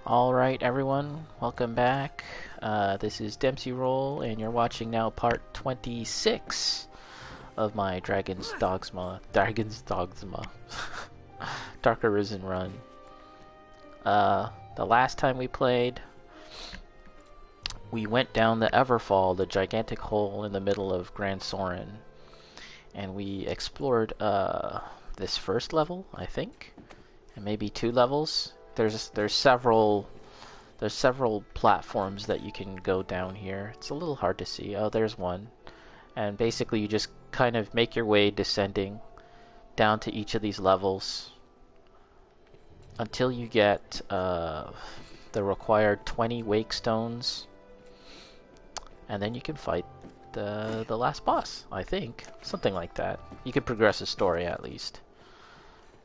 Alright everyone, welcome back. This is Dempsey Roll and you're watching now part 26 of my Dragon's Dogma Dark Arisen run. The last time we played, we went down the Everfall, the gigantic hole in the middle of Grand Soren, and we explored this first level, I think, and maybe two levels. There's several platforms that you can go down here. It's a little hard to see. Oh, there's one. And basically you just kind of make your way descending down to each of these levels until you get the required 20 wake stones, and then you can fight the last boss, I think. Something like that. You can progress the story at least.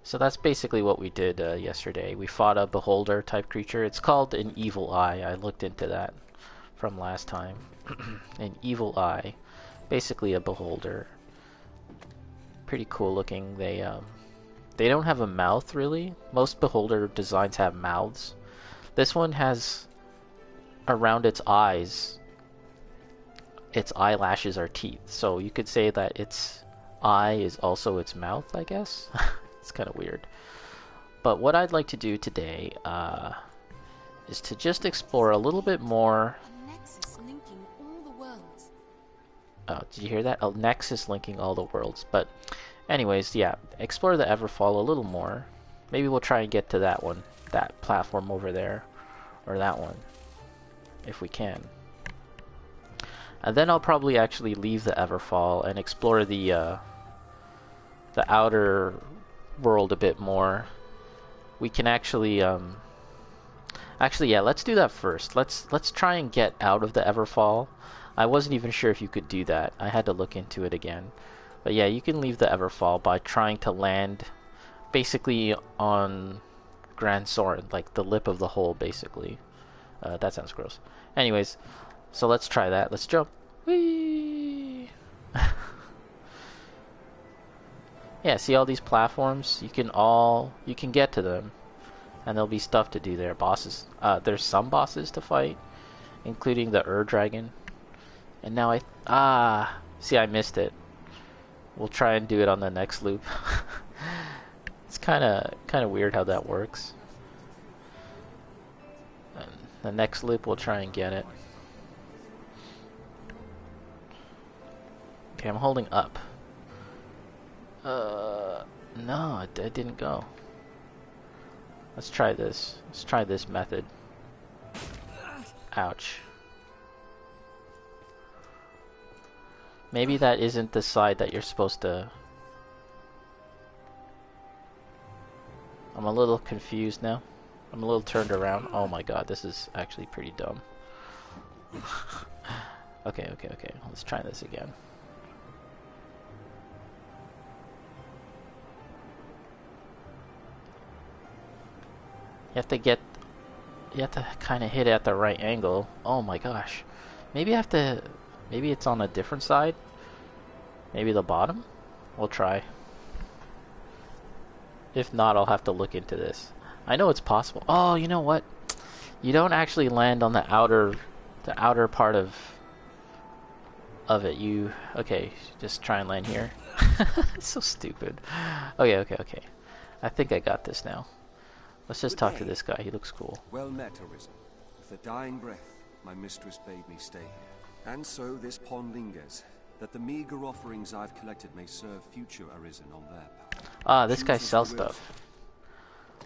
So that's basically what we did yesterday. We fought a beholder type creature. It's called an evil eye. I looked into that from last time. An evil eye. Basically a beholder. Pretty cool looking. They don't have a mouth really. Most beholder designs have mouths. This one has around its eyes, its eyelashes are teeth. So you could say that its eye is also its mouth, I guess. It's kind of weird. But what I'd like to do today is to just explore a little bit more. A nexus linking all the worlds. Oh, did you hear that? A nexus linking all the worlds. But anyways, yeah, explore the Everfall a little more. Maybe we'll try and get to that one, that platform over there, or that one, if we can. And then I'll probably actually leave the Everfall and explore the outer world a bit more. We can actually yeah, let's do that first. Let's try and get out of the Everfall. I wasn't even sure if you could do that. I had to look into it again. But yeah, you can leave the Everfall by trying to land basically on Grand Soren, like the lip of the hole basically. That sounds gross. Anyways, so let's try that. Let's jump. Whee! Yeah, see all these platforms? You can get to them, and there'll be stuff to do there. Bosses. There's some bosses to fight, including the Dragon. And now see, I missed it. We'll try and do it on the next loop. It's kind of weird how that works. And the next loop we'll try and get it. Okay, I'm holding up. No, it didn't go. Let's try this. Let's try this method. Ouch. Maybe that isn't the side that you're supposed to... I'm a little confused now. I'm a little turned around. Oh my god, this is actually pretty dumb. Okay. Let's try this again. You have to kind of hit it at the right angle. Oh my gosh. Maybe it's on a different side? Maybe the bottom? We'll try. If not, I'll have to look into this. I know it's possible. Oh, you know what? You don't actually land on the outer part of it. Okay, just try and land here. It's so stupid. Okay. I think I got this now. Let's just talk to this guy. He looks cool. Well met, Arisen. With a dying breath, my mistress bade me stay here. And so this pond lingers, that the meager offerings I've collected may serve future Arisen on their path. Ah, this guy sells stuff.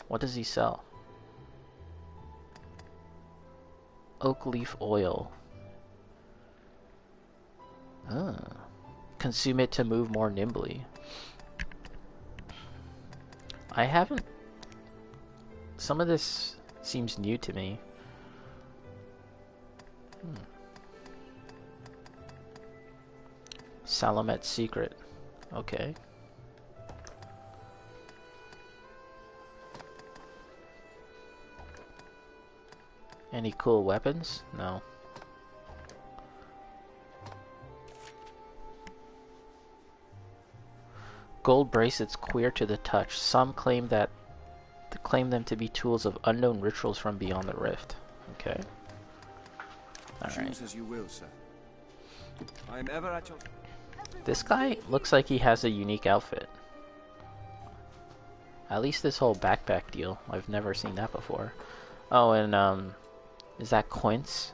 What does he sell? Oak leaf oil. Consume it to move more nimbly. I haven't... Some of this seems new to me. Salamet's secret. Okay. Any cool weapons? No. Gold bracelets queer to the touch. Some claim that to claim them to be tools of unknown rituals from beyond the rift. Okay. Alright. Choose as you will, sir. I am ever at your... This guy looks like he has a unique outfit. At least this whole backpack deal. I've never seen that before. Oh, and is that Quince?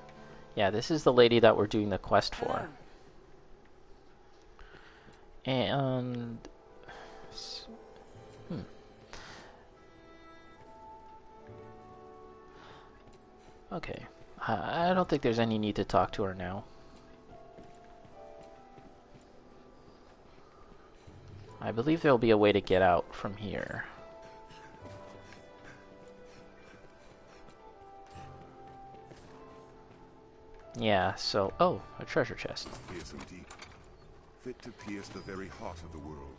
Yeah, this is the lady that we're doing the quest for. And... Okay. I don't think there's any need to talk to her now. I believe there'll be a way to get out from here. Yeah, so... Oh, a treasure chest. Fearsome deep, fit to pierce the very heart of the world.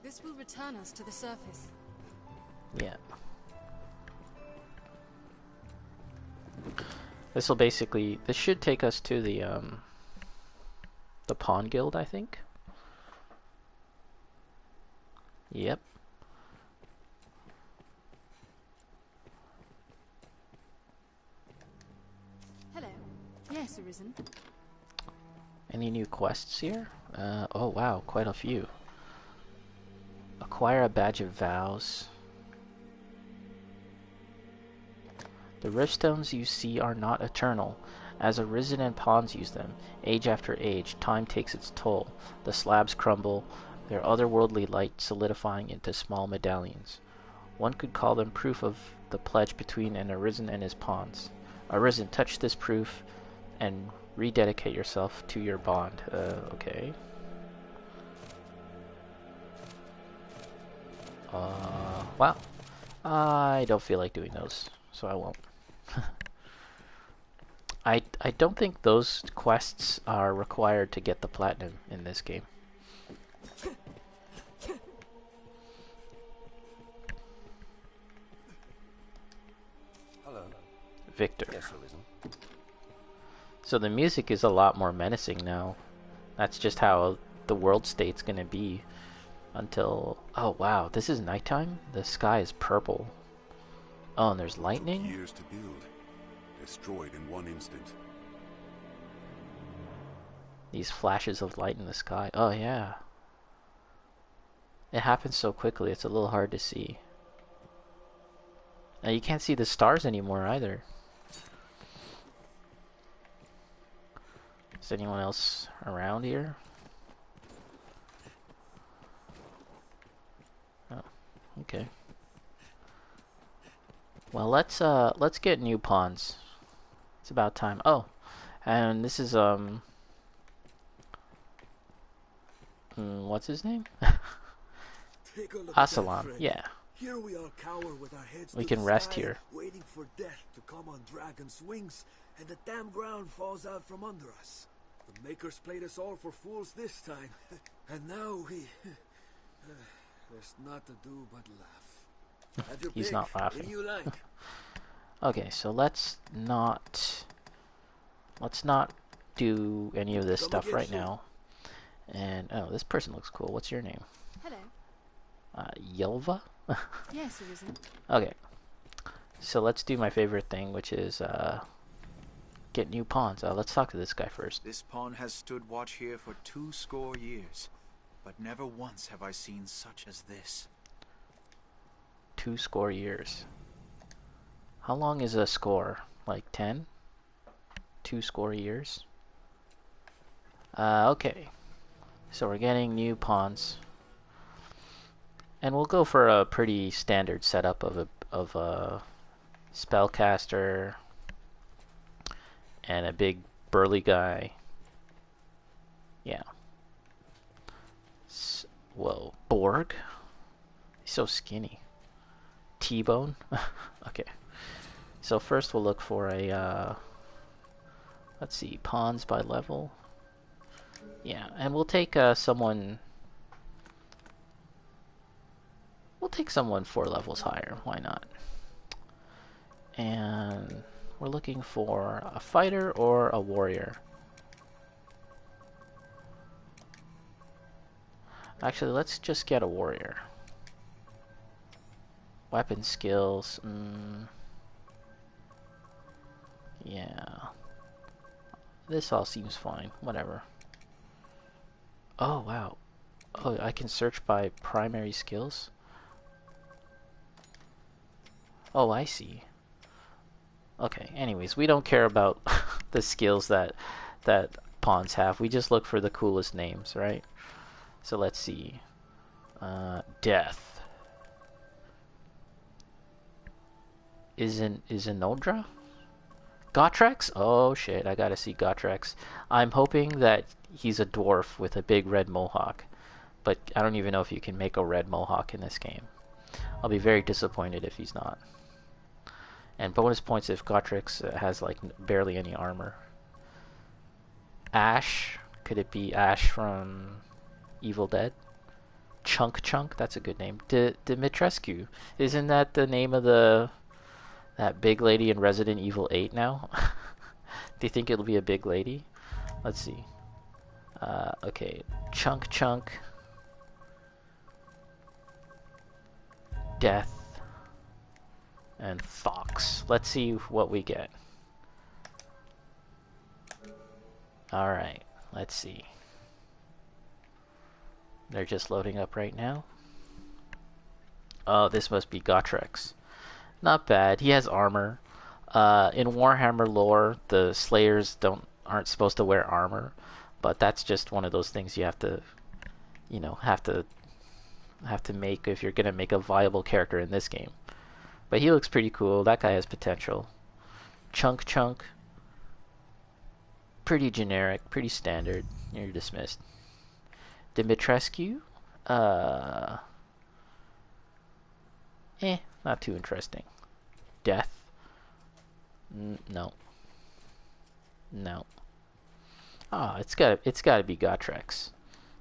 This will return us to the surface. Yeah. This will basically... This should take us to the Pawn Guild, I think. Yep. Hello. Yes, Arisen. Any new quests here? Oh wow, quite a few. Acquire a badge of vows. The riftstones you see are not eternal. As Arisen and pawns use them, age after age, time takes its toll. The slabs crumble, their otherworldly light solidifying into small medallions. One could call them proof of the pledge between an Arisen and his pawns. Arisen, touch this proof and rededicate yourself to your bond. Okay. Wow. I don't feel like doing those, so I won't. I don't think those quests are required to get the platinum in this game. Hello. Victor. Yes, Arisen. So the music is a lot more menacing now. That's just how the world state's gonna be until... Oh wow, this is nighttime? The sky is purple. Oh, and there's lightning? Years to build, destroyed in one instant. These flashes of light in the sky. Oh yeah. It happens so quickly, it's a little hard to see. And you can't see the stars anymore either. Is anyone else around here? Oh, okay. Well, let's get new pawns. It's about time. Oh, and this is what's his name? Asalam. Yeah. Here we all cower with our heads We to can the rest sky, here. waiting for death to come on dragon's wings, and the damn ground falls out from under us. The makers played us all for fools this time, and now we... there's not to do but laugh. Have your He's pick. not laughing. Any you like. Okay, so let's not do any of this Come stuff again right soon. now. And oh, this person looks cool. What's your name? Hello. Yelva? Yes, Arisen. Okay. So let's do my favorite thing, which is get new pawns. Let's talk to this guy first. This pawn has stood watch here for 20 years, but never once have I seen such as this. 20 years. How long is a score? Like 10? 20 years? Okay. So we're getting new pawns. And we'll go for a pretty standard setup of a spellcaster and a big burly guy. Yeah. Whoa, Borg? He's so skinny. T-bone? Okay. So first we'll look for a, let's see, pawns by level. Yeah, and we'll take someone... We'll take someone 4 levels higher, why not? And we're looking for a fighter or a warrior. Actually, let's just get a warrior. Weapon skills. Yeah. This all seems fine. Whatever. Oh, wow. Oh, I can search by primary skills? Oh, I see. Okay, anyways, we don't care about the skills that pawns have. We just look for the coolest names, right? So let's see. Death. Isinodra? Gotrek? Oh shit, I gotta see Gotrek. I'm hoping that he's a dwarf with a big red mohawk. But I don't even know if you can make a red mohawk in this game. I'll be very disappointed if he's not. And bonus points if Gotrek has like barely any armor. Ash? Could it be Ash from Evil Dead? Chunk? That's a good name. Dimitrescu. Isn't that the name of that big lady in Resident Evil 8 now? Do you think it'll be a big lady? Let's see. Okay. Chunk. Death. And Fox. Let's see what we get. Alright. Let's see. They're just loading up right now. Oh, this must be Gotrek. Not bad. He has armor. In Warhammer lore, the Slayers aren't supposed to wear armor, but that's just one of those things you have to, have to make if you're gonna make a viable character in this game. But he looks pretty cool. That guy has potential. Chunk. Pretty generic, pretty standard. You're dismissed. Dimitrescu? Not too interesting. Death? No. Ah, it's gotta be Gotrek.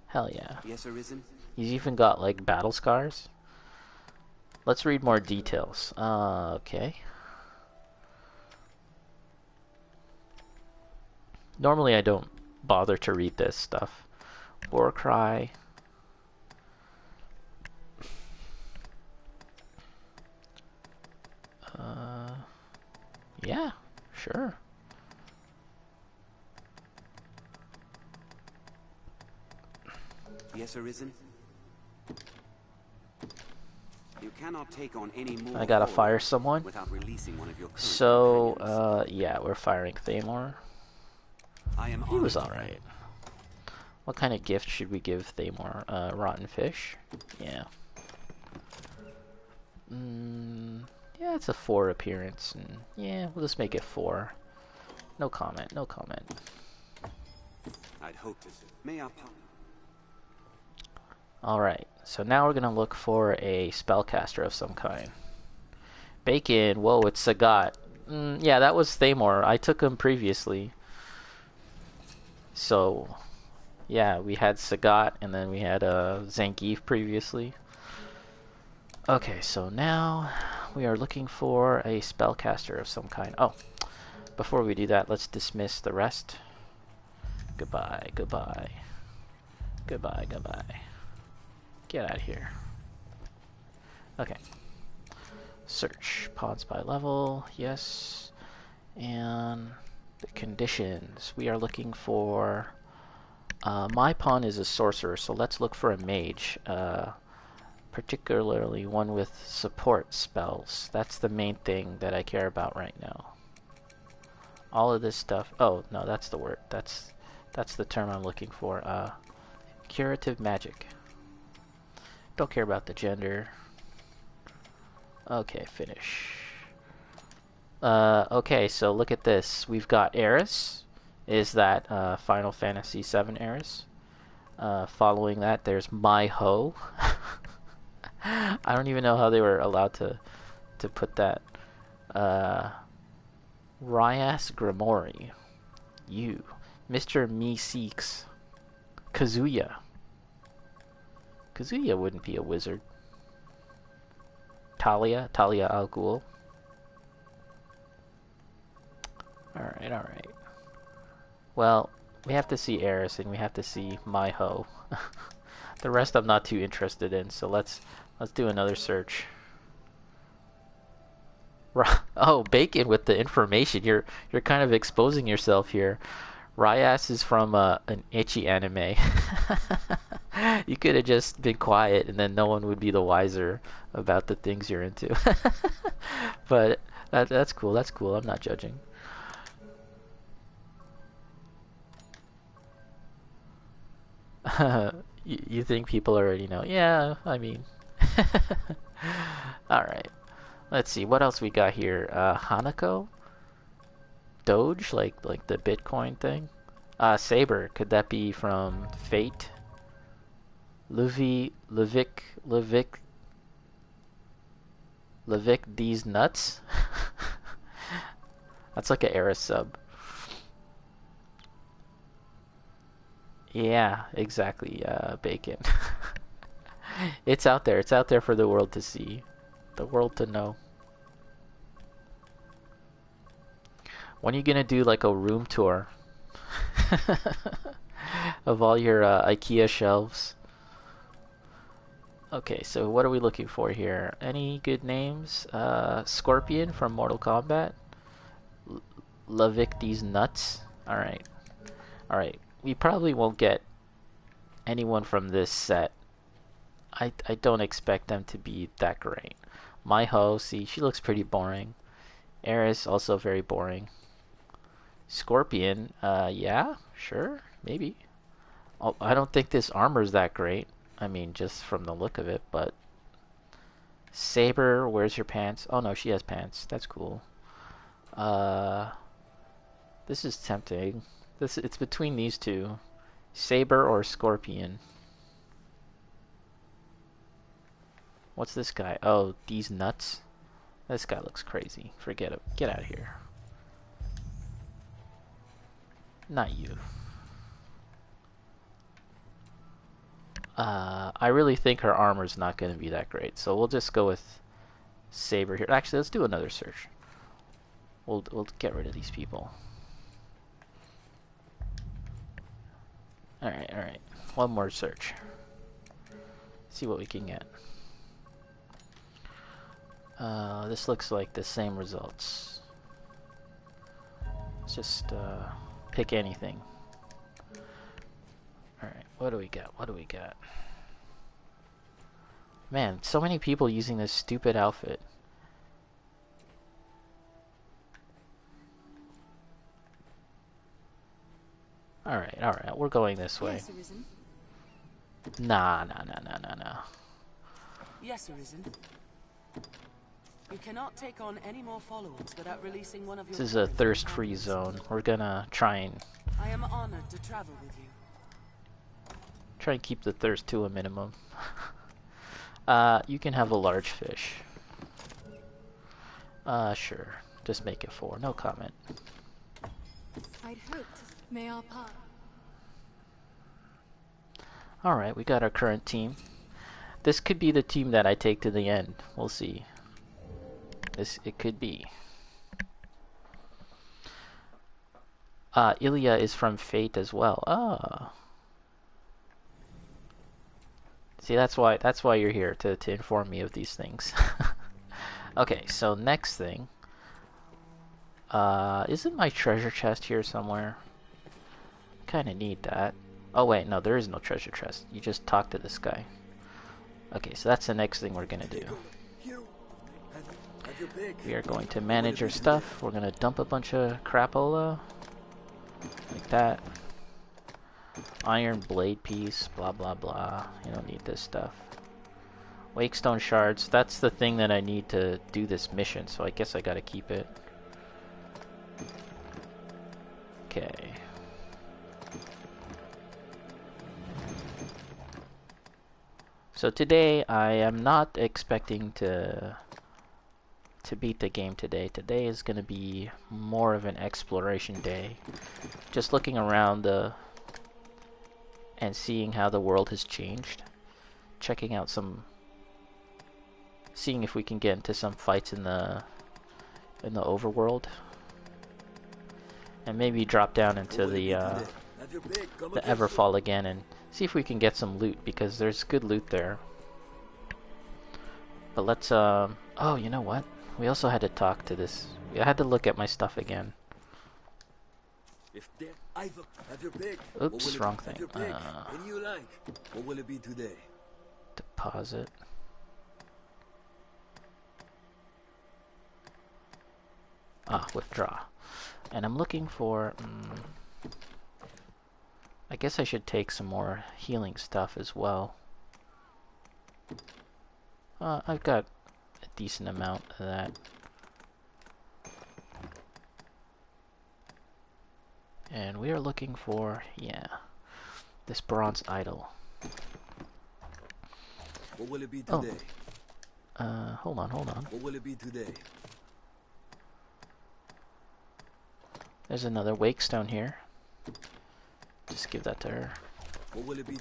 Hell yeah. Yes, Arisen. He's even got like battle scars. Let's read more details. Okay. Normally I don't bother to read this stuff. Warcry. Yeah, sure. Yes, Arisen. You cannot take on any more. I gotta fire someone. Without releasing one of your So, yeah, we're firing Thamor. He was alright. What kind of gift should we give Thamor? Rotten fish? Yeah. Yeah, it's a 4 appearance. And yeah, we'll just make it 4. No comment. I'd hope to. May I? Alright, so now we're gonna look for a spellcaster of some kind. Bacon, whoa, it's Sagat. Yeah, that was Thamor. I took him previously. So, yeah, we had Sagat, and then we had Zangief previously. Okay, so now we are looking for a spellcaster of some kind. Oh, before we do that, let's dismiss the rest. Goodbye. Get out of here. Okay. Search. Pods by level. Yes. And the conditions. We are looking for... my pawn is a sorcerer, so let's look for a mage. Particularly one with support spells. That's the main thing that I care about right now. All of this stuff... Oh, no, that's the word. That's the term I'm looking for. Curative magic. Don't care about the gender. Okay, finish. Okay, so look at this. We've got Eris. Is that Final Fantasy VII Eris? Following that, there's My Ho. I don't even know how they were allowed to put that. Ryas Grimori. You. Mr. Meeseeks. Kazuya. Kazuya wouldn't be a wizard. Talia Al Ghul. Alright. Well, we have to see Eris and we have to see My Ho. The rest I'm not too interested in, so let's do another search. Oh, Bacon with the information. You're kind of exposing yourself here. Ryas is from an itchy anime. You could have just been quiet and then no one would be the wiser about the things you're into. But that's cool. That's cool. I'm not judging. You think people already know? Yeah, I mean. Alright. Let's see. What else we got here? Hanako? Doge? Like the Bitcoin thing? Saber. Could that be from Fate? Levic these nuts? That's like an Era sub. Yeah, exactly, Bacon. It's out there. It's out there for the world to see. The world to know. When are you gonna do like a room tour of all your IKEA shelves? Okay, so what are we looking for here? Any good names? Scorpion from Mortal Kombat? Levic these nuts? Alright. Alright. We probably won't get anyone from this set. I don't expect them to be that great. Maiho, see, she looks pretty boring. Eris, also very boring. Scorpion, yeah, sure, maybe. Oh, I don't think this armor's that great. I mean, just from the look of it, but... Saber, where's your pants? Oh no, she has pants. That's cool. This is tempting. It's between these two. Saber or Scorpion. What's this guy? Oh, these nuts? This guy looks crazy. Forget it. Get out of here. Not you. I really think her armor's not going to be that great, so we'll just go with Saber here. Actually, let's do another search. We'll get rid of these people. Alright. One more search. See what we can get. This looks like the same results. Let's just pick anything. Alright, what do we got? Man, so many people using this stupid outfit. Alright, we're going this way. Yes, Arisen. Nah. Yes, Arisen. You cannot take on any more followers without releasing one of your... This is a thirst-free zone. We're gonna try and I am honored to travel with you. try and keep the thirst to a minimum. You can have a large fish. Sure. Just make it 4. No comment. I'd hoped. May our part. Alright, we got our current team. This could be the team that I take to the end. We'll see. It could be. Ilya is from Fate as well. Ah. See, that's why you're here, to inform me of these things. Okay, so next thing. Isn't my treasure chest here somewhere? Kinda need that. Oh wait, no, there is no treasure chest. You just talk to this guy. Okay, so that's the next thing we're gonna do. We are going to manage our stuff. We're gonna dump a bunch of crapola. Like that. Iron blade piece, blah blah blah. You don't need this stuff. Wakestone shards, that's the thing that I need to do this mission, so I guess I gotta keep it. Okay. So today I am not expecting to beat the game today. Today is going to be more of an exploration day. Just looking around and seeing how the world has changed. Checking out seeing if we can get into some fights in the overworld. And maybe drop down into the your pick. Come the again soon. Everfall again and see if we can get some loot, because there's good loot there. But let's oh, you know what? We also had to talk to this. I had to look at my stuff again. If there, either have your pick. Oops, wrong Have thing. your pick. Any you like. What will it be today? Deposit. Ah, withdraw. And I'm looking for... I guess I should take some more healing stuff as well. I've got a decent amount of that. And we are looking for, yeah, this bronze idol. What will it be today? Hold on. What will it be today? There's another wake stone here. Just give that to her. What will it be?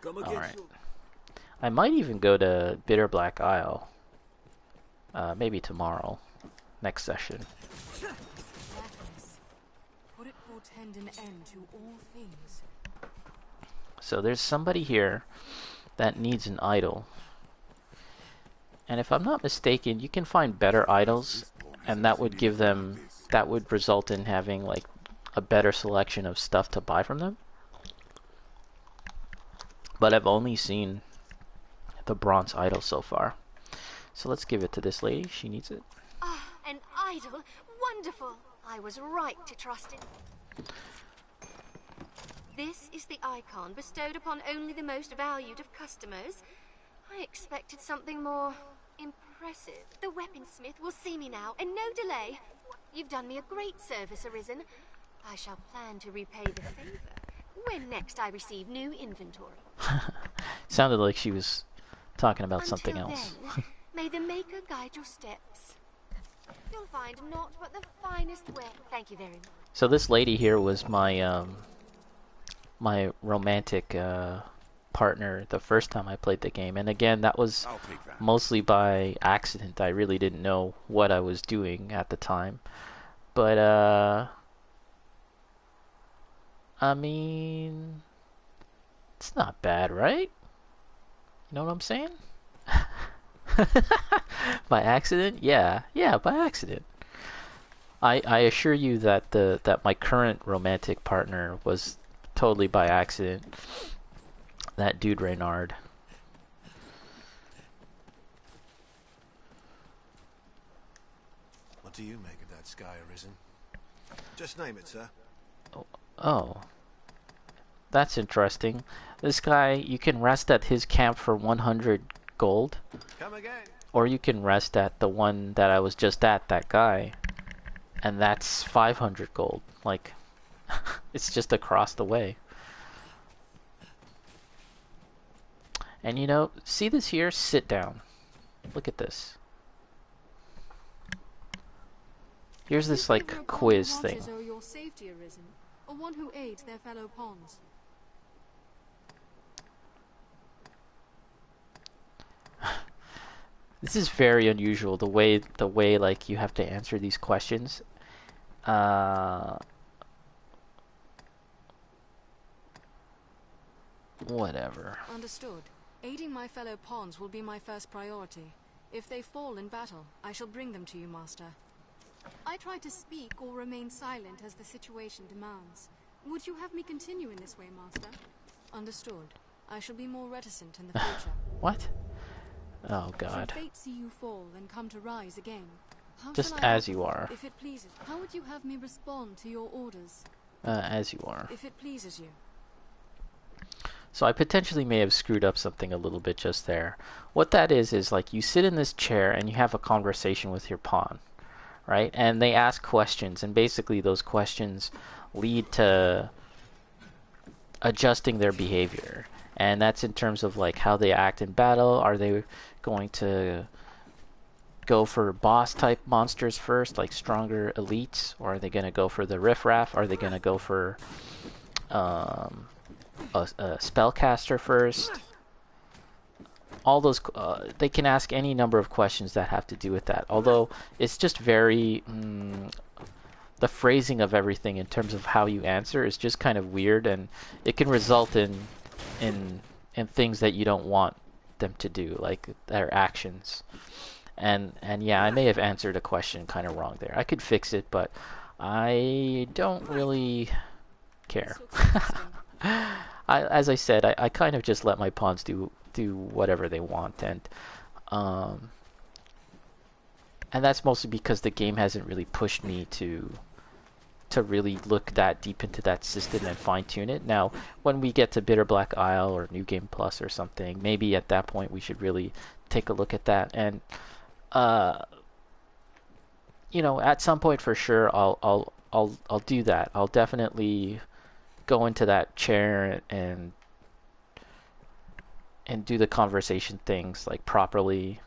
Come again Alright. soon. I might even go to Bitter Black Isle. Maybe tomorrow. Next session. Blackness. Would it portend an end to all things? So there's somebody here that needs an idol. And if I'm not mistaken, you can find better idols, and that would give them, that would result in having like a better selection of stuff to buy from them. But I've only seen the bronze idol so far. So let's give it to this lady. She needs it. Ah, an idol? Wonderful! I was right to trust it. This is the icon bestowed upon only the most valued of customers. I expected something more impressive. The weaponsmith will see me now, and no delay. You've done me a great service, Arisen. I shall plan to repay the favor when next I receive new inventory. Sounded like she was talking about Until something else. Then, may the Maker guide your steps. You'll find naught but the finest wear. Thank you very much. So this lady here was my my romantic partner the first time I played the game, and again that was I'll take that. mostly by accident. I really didn't know what I was doing at the time, but I mean, it's not bad, right? You know what I'm saying? By accident? Yeah, by accident. I assure you that that my current romantic partner was totally by accident. That dude Reynard. What do you make of that sky, Arisen? Just name it, sir. Oh. That's interesting. This guy, you can rest at his camp for 100 gold. Come again. Or you can rest at the one that I was just at, that guy. And that's 500 gold. Like, it's just across the way. And you know, see this here? Sit down. Look at this. Here's this like quiz thing. Owe your safety, Arisen, or one who aids their fellow pawns. This is very unusual, the way like you have to answer these questions. Whatever. Understood. Aiding my fellow pawns will be my first priority. If they fall in battle, I shall bring them to you, Master. I try to speak or remain silent as the situation demands. Would you have me continue in this way, Master? Understood. I shall be more reticent in the future. What? Oh God. Should fate see you fall and come to rise again? How Just shall I as you are. If it pleases. How would you have me respond to your orders? As you are. If it pleases you. So I potentially may have screwed up something a little bit just there. What that is like you sit in this chair and you have a conversation with your pawn, right? And they ask questions, and basically those questions lead to adjusting their behavior. And that's in terms of like how they act in battle. Are they going to go for boss type monsters first, like stronger elites, or are they going to go for the riffraff? Are they going to go for a spellcaster first? All those they can ask any number of questions that have to do with that. Although it's just very the phrasing of everything in terms of how you answer is just kind of weird, and it can result in things that you don't want them to do, like their actions. And yeah, I may have answered a question kind of wrong there. I could fix it, but I don't really care. As I said, I kind of just let my pawns do whatever they want, and that's mostly because the game hasn't really pushed me to really look that deep into that system and fine-tune it. Now, when we get to Bitter Black Isle or New Game Plus or something, maybe at that point we should really take a look at that. And you know, at some point for sure, I'll do that. I'll definitely go into that chair and do the conversation things like properly,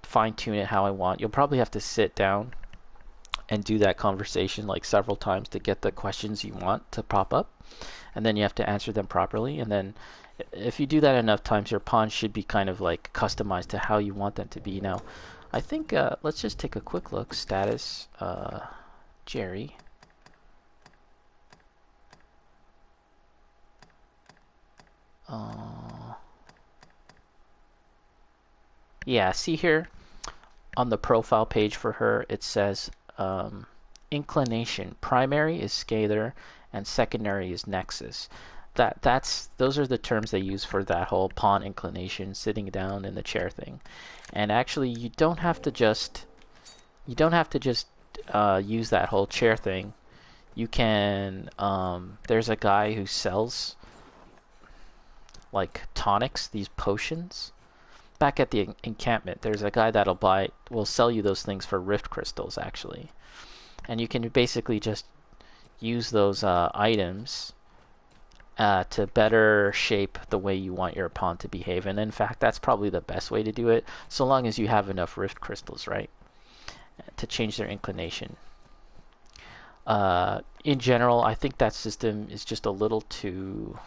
fine-tune it how I want. You'll probably have to sit down and do that conversation like several times to get the questions you want to pop up, and then you have to answer them properly. And then if you do that enough times, your pawns should be kind of like customized to how you want them to be. Now, I think let's just take a quick look. Status, Jerry. Yeah, see here on the profile page for her, it says inclination. Primary is scalar and secondary is nexus. Those are the terms they use for that whole pawn inclination, sitting down in the chair thing. And actually, you don't have to just use that whole chair thing. You can there's a guy who sells like tonics, these potions. Back at the encampment, there's a guy will sell you those things for rift crystals, actually. And you can basically just use those items to better shape the way you want your pawn to behave. And in fact, that's probably the best way to do it, so long as you have enough rift crystals, right? To change their inclination. In general, I think that system is just a little too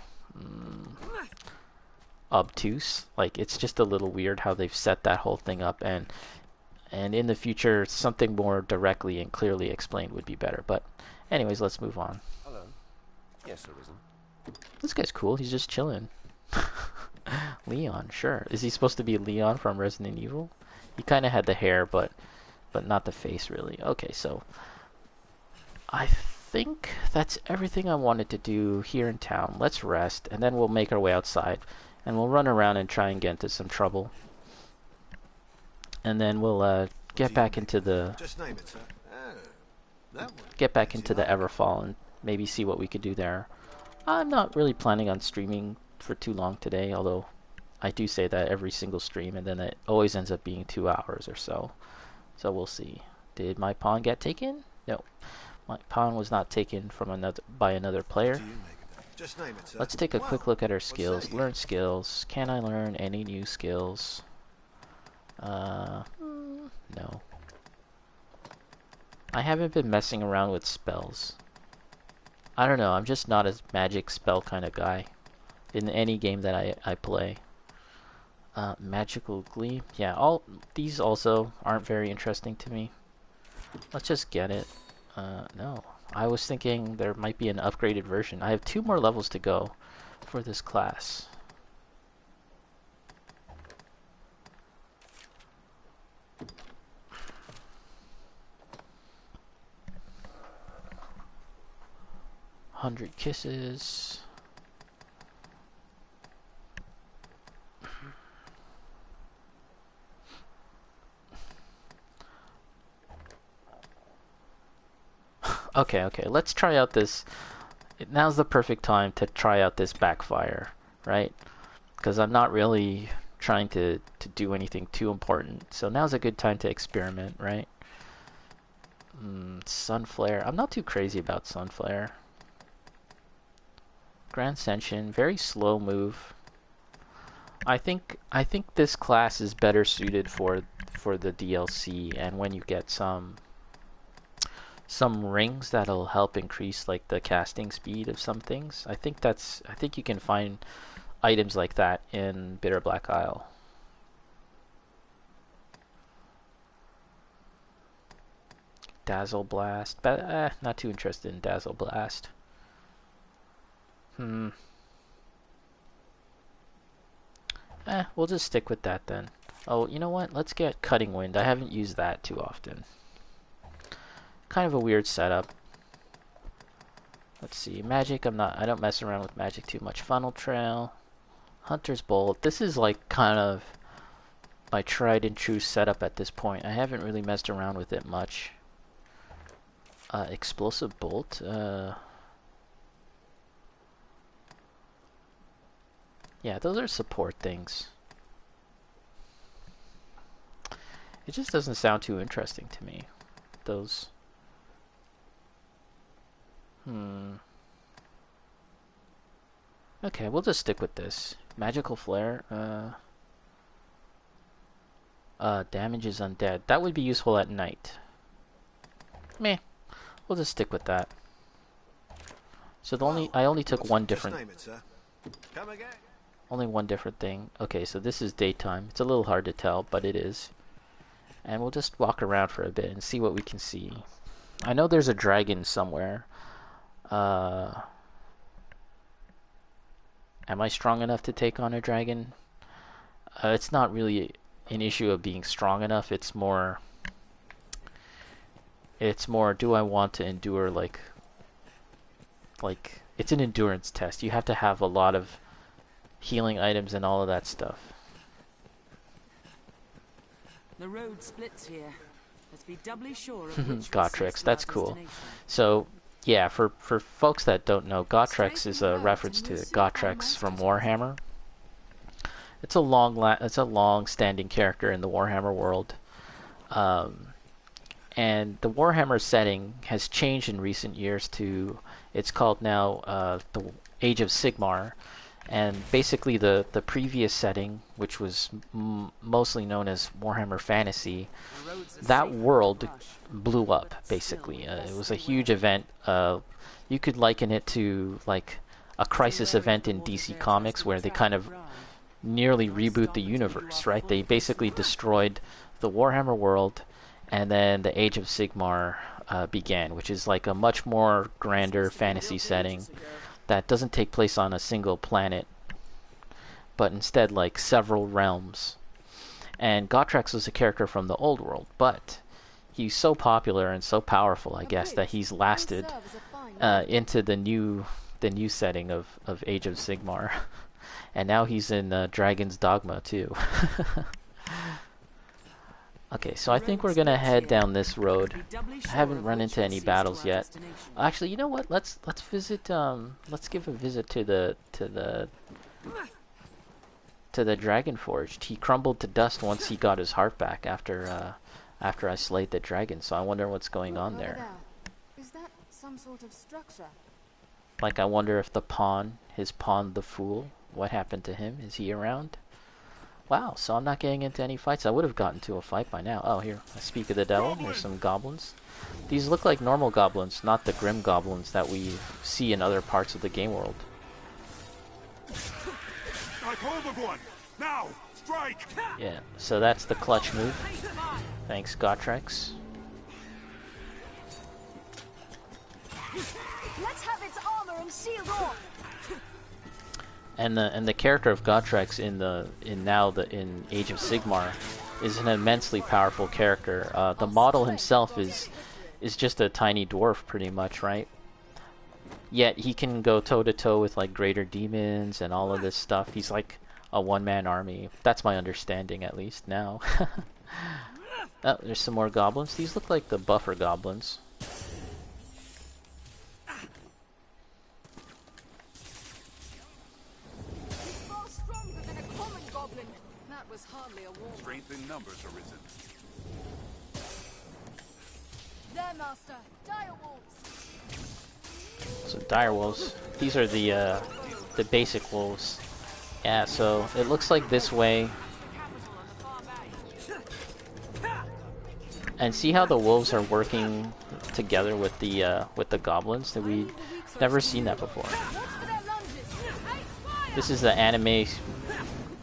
obtuse. Like, it's just a little weird how they've set that whole thing up, and in the future something more directly and clearly explained would be better. But anyways, let's move on. Hello. Yes, Arisen. This guy's cool. He's just chilling. Leon, sure. Is he supposed to be Leon from Resident Evil? He kind of had the hair, but not the face, really. Okay, so I think that's everything I wanted to do here in town. Let's rest, and then we'll make our way outside, and we'll run around and try and get into some trouble. And then we'll get back into the Everfall and maybe see what we could do there. I'm not really planning on streaming for too long today, although I do say that every single stream, and then it always ends up being 2 hours or so. So we'll see. Did my pawn get taken? No, my pawn was not taken by another player. Let's take a quick look at our skills. Learn skills. Can I learn any new skills? No. I haven't been messing around with spells. I don't know, I'm just not a magic spell kind of guy in any game that I play. Magical Gleam. Yeah, all these also aren't very interesting to me. Let's just get it. No. I was thinking there might be an upgraded version. I have 2 more levels to go for this class. "100 kisses." Okay, let's try out this. Now's the perfect time to try out this backfire, right? Because I'm not really trying to do anything too important. So now's a good time to experiment, right? Sunflare. I'm not too crazy about Sunflare. Grand Ascension, very slow move. I think this class is better suited for the DLC, and when you get some rings that'll help increase like the casting speed of some things. I think you can find items like that in Bitter Black Isle. Dazzle Blast, but not too interested in Dazzle Blast. We'll just stick with that then. Oh, you know what? Let's get Cutting Wind. I haven't used that too often. Kind of a weird setup. Let's see. Magic, I don't mess around with magic too much. Funnel Trail. Hunter's Bolt. This is like kind of my tried and true setup at this point. I haven't really messed around with it much. Explosive Bolt. Yeah, those are support things. It just doesn't sound too interesting to me. Those. Okay, we'll just stick with this. Magical Flare. Damage is undead. That would be useful at night. Meh. We'll just stick with that. So I only took one different. Only one different thing. Okay, so this is daytime. It's a little hard to tell, but it is. And we'll just walk around for a bit and see what we can see. I know there's a dragon somewhere. Am I strong enough to take on a dragon? It's not really an issue of being strong enough. It's more do I want to endure like it's an endurance test. You have to have a lot of healing items and all of that stuff. The road splits here. Let's be doubly sure of which Gotreks, that's cool. So yeah, for folks that don't know, Gotreks is a reference to Gotreks from Warhammer. It's a long-standing character in the Warhammer world, and the Warhammer setting has changed in recent years to it's called now the Age of Sigmar, and basically the previous setting, which was mostly known as Warhammer Fantasy, that world blew up basically. It was a huge event. You could liken it to like a crisis event in DC Comics where they kind of nearly reboot the universe, right? They basically destroyed the Warhammer world, and then the Age of Sigmar began, which is like a much more grander fantasy setting that doesn't take place on a single planet, but instead like several realms. And Gotreks was a character from the old world, but he's so popular and so powerful, I guess, that he's lasted into the new setting of Age of Sigmar. And now he's in Dragon's Dogma too. Okay, so I think we're gonna head down this road. I haven't run into any battles yet. Actually, you know what? Let's visit. Let's give a visit to the Dragon Forged. He crumbled to dust once he got his heart back after I slayed the dragon. So I wonder what's going on there. Is that some sort of structure? Like, I wonder if his pawn, the Fool, what happened to him? Is he around? Wow, so I'm not getting into any fights. I would have gotten to a fight by now. Oh, here, I speak of the devil. There's some goblins. These look like normal goblins, not the grim goblins that we see in other parts of the game world. I've hold of one! Now! Strike! Yeah, so that's the clutch move. Thanks, Gotreks. Let's have its armor and shield off. And the character of Gotreks in Age of Sigmar is an immensely powerful character. The model himself is just a tiny dwarf, pretty much, right? Yet he can go toe to toe with like greater demons and all of this stuff. He's like a one-man army. That's my understanding, at least now. Oh, there's some more goblins. These look like the buffer goblins. Strength in numbers, Arisen. There, Master. Dire wolves. So dire wolves. These are the basic wolves. Yeah. So it looks like this way. And see how the wolves are working together with the goblins? That we've never seen that before. This is the anime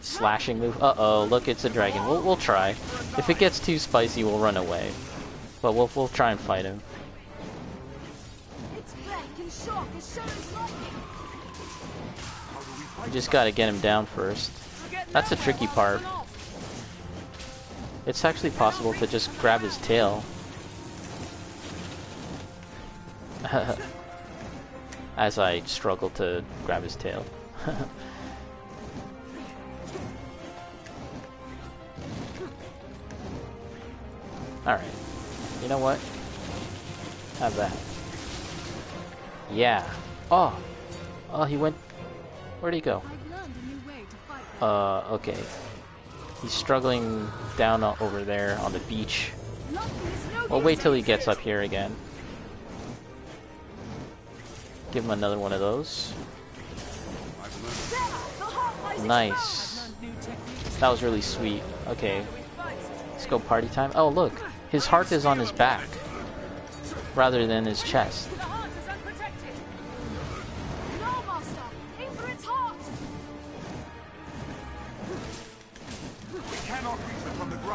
slashing move. Uh-oh, look, it's a dragon. We'll try. If it gets too spicy, we'll run away. But we'll try and fight him. Its break and shock as sure as lightning. We just gotta get him down first. That's a tricky part. It's actually possible to just grab his tail. As I struggle to grab his tail. Alright. You know what? Have that. Yeah. Oh! Oh, he went... Where'd he go? Okay. He's struggling down over there on the beach. We'll wait till he gets up here again. Give him another one of those. Nice. That was really sweet. Okay. Let's go party time. Oh, look. His heart is on his back rather than his chest.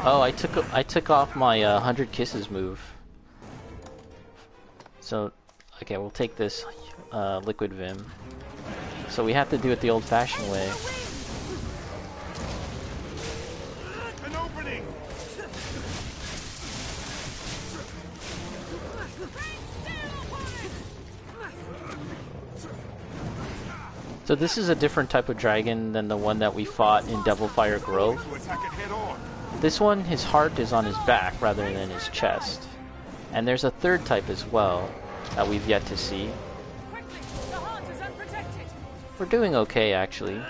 Oh, I took off my 100 kisses move. So, okay, we'll take this liquid vim. So we have to do it the old-fashioned way. An opening. So this is a different type of dragon than the one that we fought in Devilfire Grove. This one, his heart is on his back rather than his chest. And there's a third type as well that we've yet to see. We're doing okay, actually.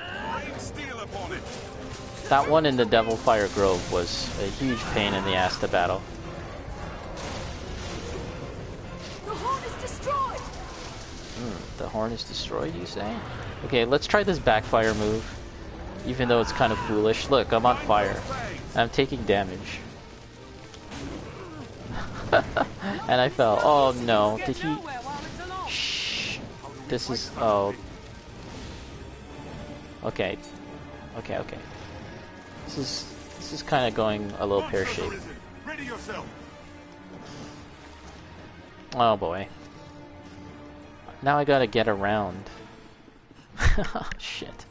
That one in the Devilfire Grove was a huge pain in the ass to battle. The horn is destroyed. The horn is destroyed, you say? Okay, let's try this backfire move. Even though it's kind of foolish. Look, I'm on fire. I'm taking damage. And I fell. Oh no, did he... Shh. This is... Oh. Okay. Okay, okay. This is kind of going a little pear-shaped. Oh boy. Now I gotta get around. Shit.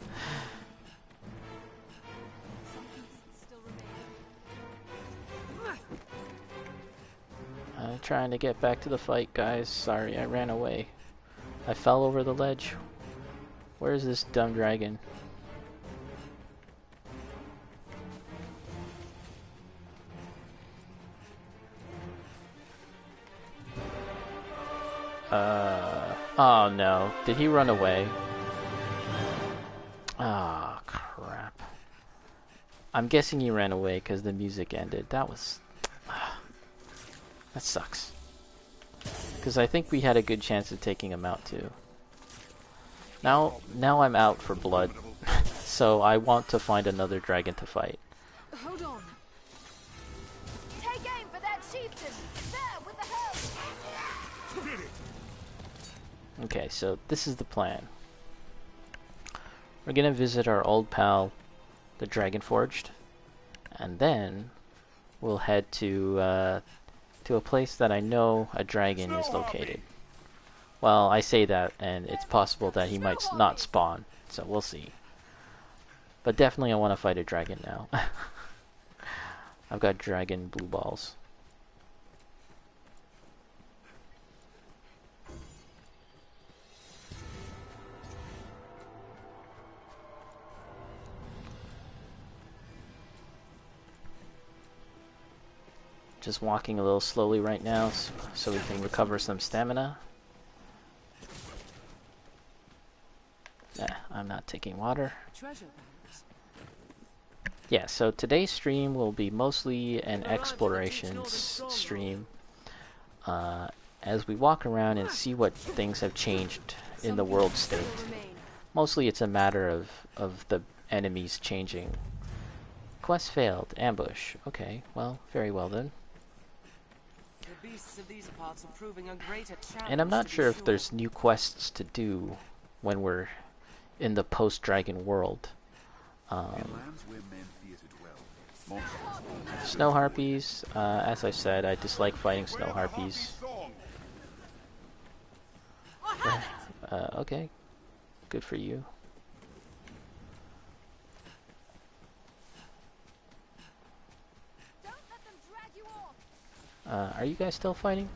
I'm trying to get back to the fight, guys. Sorry, I ran away. I fell over the ledge. Where's this dumb dragon? Oh no. Did he run away? Ah, crap. I'm guessing he ran away because the music ended. That was... that sucks. Because I think we had a good chance of taking him out too. Now I'm out for blood. So I want to find another dragon to fight. Hold on. Take aim for that chieftain. There with the helm. Okay, so this is the plan. We're gonna visit our old pal, the Dragon Forged, and then we'll head to a place that I know a dragon is located. Well, I say that, and it's possible that he might not spawn, so we'll see. But definitely I want to fight a dragon now. I've got dragon blue balls. Just walking a little slowly right now so we can recover some stamina. Nah, I'm not taking water. Yeah, so today's stream will be mostly an exploration stream. As we walk around and see what things have changed in the world state. Mostly it's a matter of the enemies changing. Quest failed. Ambush. Okay, well, very well then. And I'm not sure if there's new quests to do when we're in the post-dragon world. Snow harpies, as I said, I dislike fighting snow harpies. Okay, good for you. Are you guys still fighting?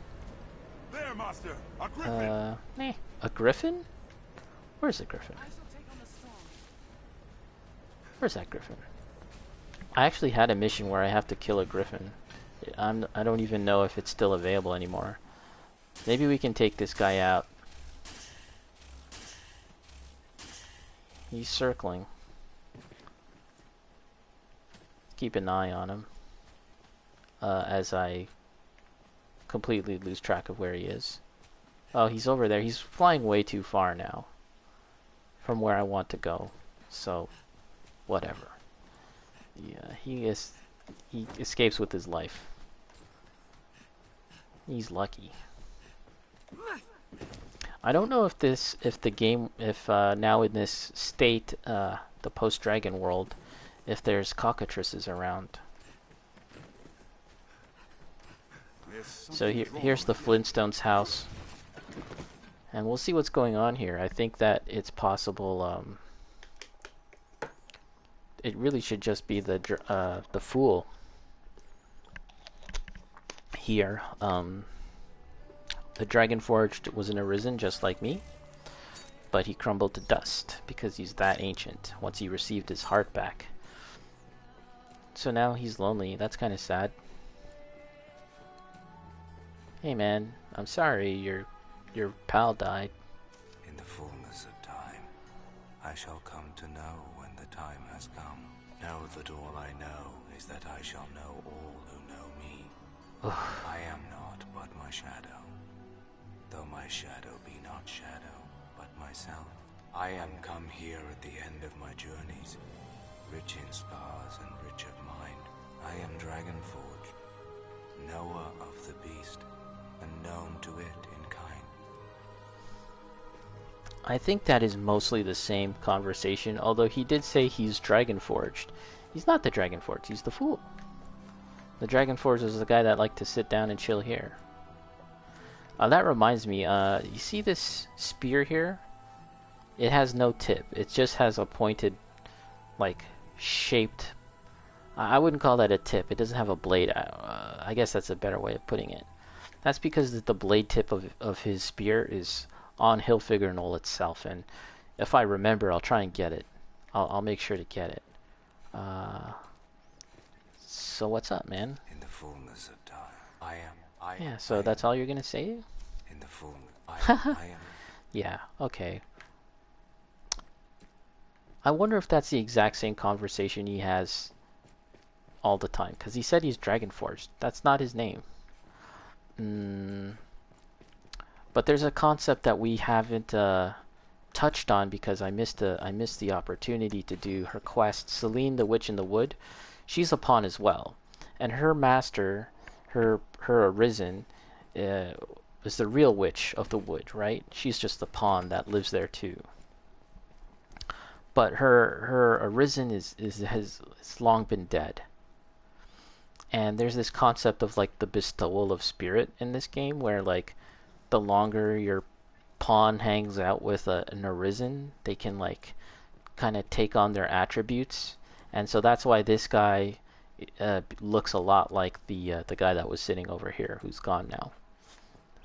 There, master. A griffin. A griffin? Where's the griffin? Where's that griffin? I actually had a mission where I have to kill a griffin. I don't even know if it's still available anymore. Maybe we can take this guy out. He's circling. Keep an eye on him. As I completely lose track of where he is. Oh, he's over there. He's flying way too far now from where I want to go. So, whatever. Yeah, he escapes with his life. He's lucky. I don't know if now in this state, the post-dragon world, if there's cockatrices around. So here's the Flintstones house. And we'll see what's going on here. I think that it's possible, it really should just be the fool here. The Dragonforged was an Arisen just like me, but he crumbled to dust because he's that ancient once he received his heart back. So now he's lonely. That's kind of sad. Hey man, I'm sorry your pal died. In the fullness of time, I shall come to know when the time has come. Know that all I know is that I shall know all who know me. I am not but my shadow, though my shadow be not shadow, but myself. I am come here at the end of my journeys, rich in scars and rich of mind. I am Dragonforged, knower of the beast, and known to it in kind. I think that is mostly the same conversation, although he did say he's Dragonforged. He's not the Dragonforged, he's the fool. The Dragonforged is the guy that liked to sit down and chill here. That reminds me, you see this spear here? It has no tip. It just has a pointed, like, shaped... I wouldn't call that a tip. It doesn't have a blade. I guess that's a better way of putting it. That's because the blade tip of his spear is on Hilfiger Knoll itself, and if I remember, I'll try and get it. I'll make sure to get it. So what's up, man? In the fullness of time, yeah, so that's all you're gonna say? In the fullness, I am. Yeah, okay. I wonder if that's the exact same conversation he has all the time, because he said he's Dragonforged. That's not his name. But there's a concept that we haven't touched on because I missed the opportunity to do her quest. Celine, the Witch in the Wood, she's a pawn as well, and her master, her Arisen, is the real Witch of the Wood, right? She's just the pawn that lives there too. But her Arisen has long been dead. And there's this concept of like the bestowal of spirit in this game, where like the longer your pawn hangs out with an Arisen, they can like kind of take on their attributes, and so that's why this guy looks a lot like the guy that was sitting over here, who's gone now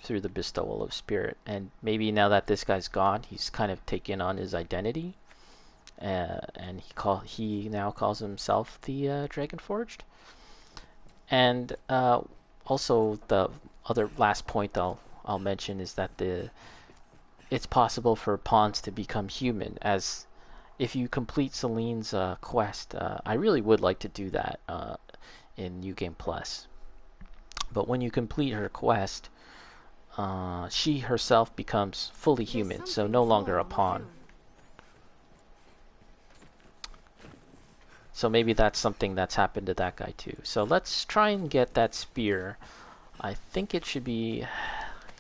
through the bestowal of spirit. And maybe now that this guy's gone, he's kind of taken on his identity, and he now calls himself the Dragonforged. And also the other last point I'll mention is that it's possible for pawns to become human. As if you complete Celine's quest, I really would like to do that in New Game Plus. But when you complete her quest, she herself becomes fully human, so no longer a pawn. So maybe that's something that's happened to that guy too. So let's try and get that spear. I think it should be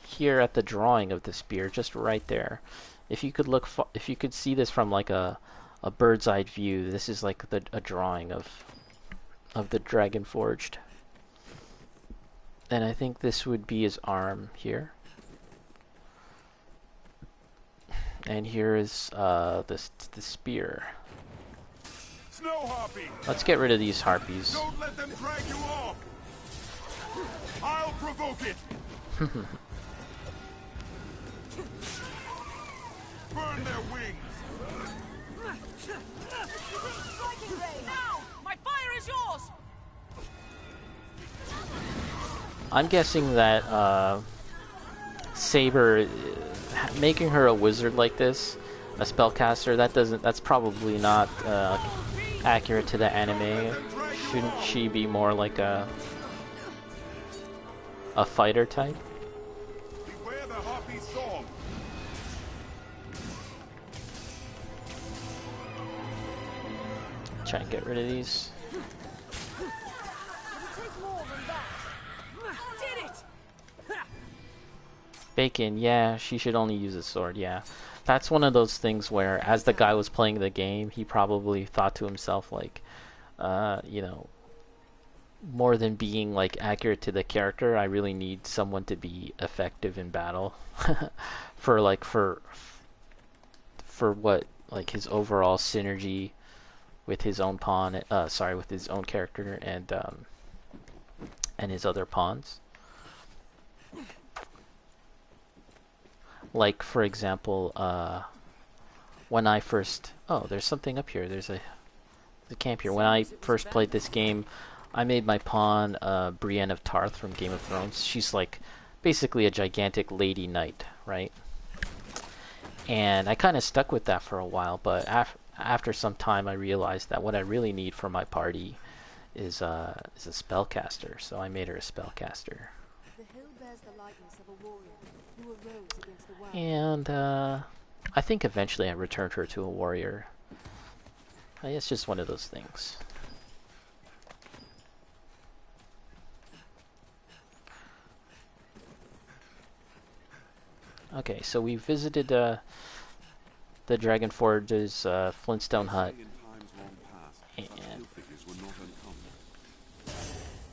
here at the drawing of the spear, just right there. If you could see this from like a bird's eye view, this is like a drawing of of the Dragon Forged. And I think this would be his arm here. And here is the spear. Snow harpy. Let's get rid of these harpies. Don't let them drag you off. I'll provoke it. Burn their wings. Now! My fire is yours! I'm guessing that Saber, making her a wizard like this, a spellcaster, that's probably not accurate to the anime. Shouldn't she be more like a fighter type? Beware the harpy sword. Try and get rid of these. Bacon, yeah, she should only use a sword, yeah. That's one of those things where, as the guy was playing the game, he probably thought to himself, like, you know, more than being, like, accurate to the character, I really need someone to be effective in battle. for what, like, his overall synergy with his own pawn, with his own character and his other pawns. Like, for example, when I first... Oh, there's something up here. There's a camp here. When I first played this game, I made my pawn Brienne of Tarth from Game of Thrones. She's like basically a gigantic lady knight, right? And I kind of stuck with that for a while, but after some time I realized that what I really need for my party is a spellcaster, so I made her a spellcaster. The hill bears the likeness of a warrior who arose against the world. And I think eventually I returned her to a warrior. It's just one of those things. Okay, so we visited the Dragon Forge's Flintstone hut,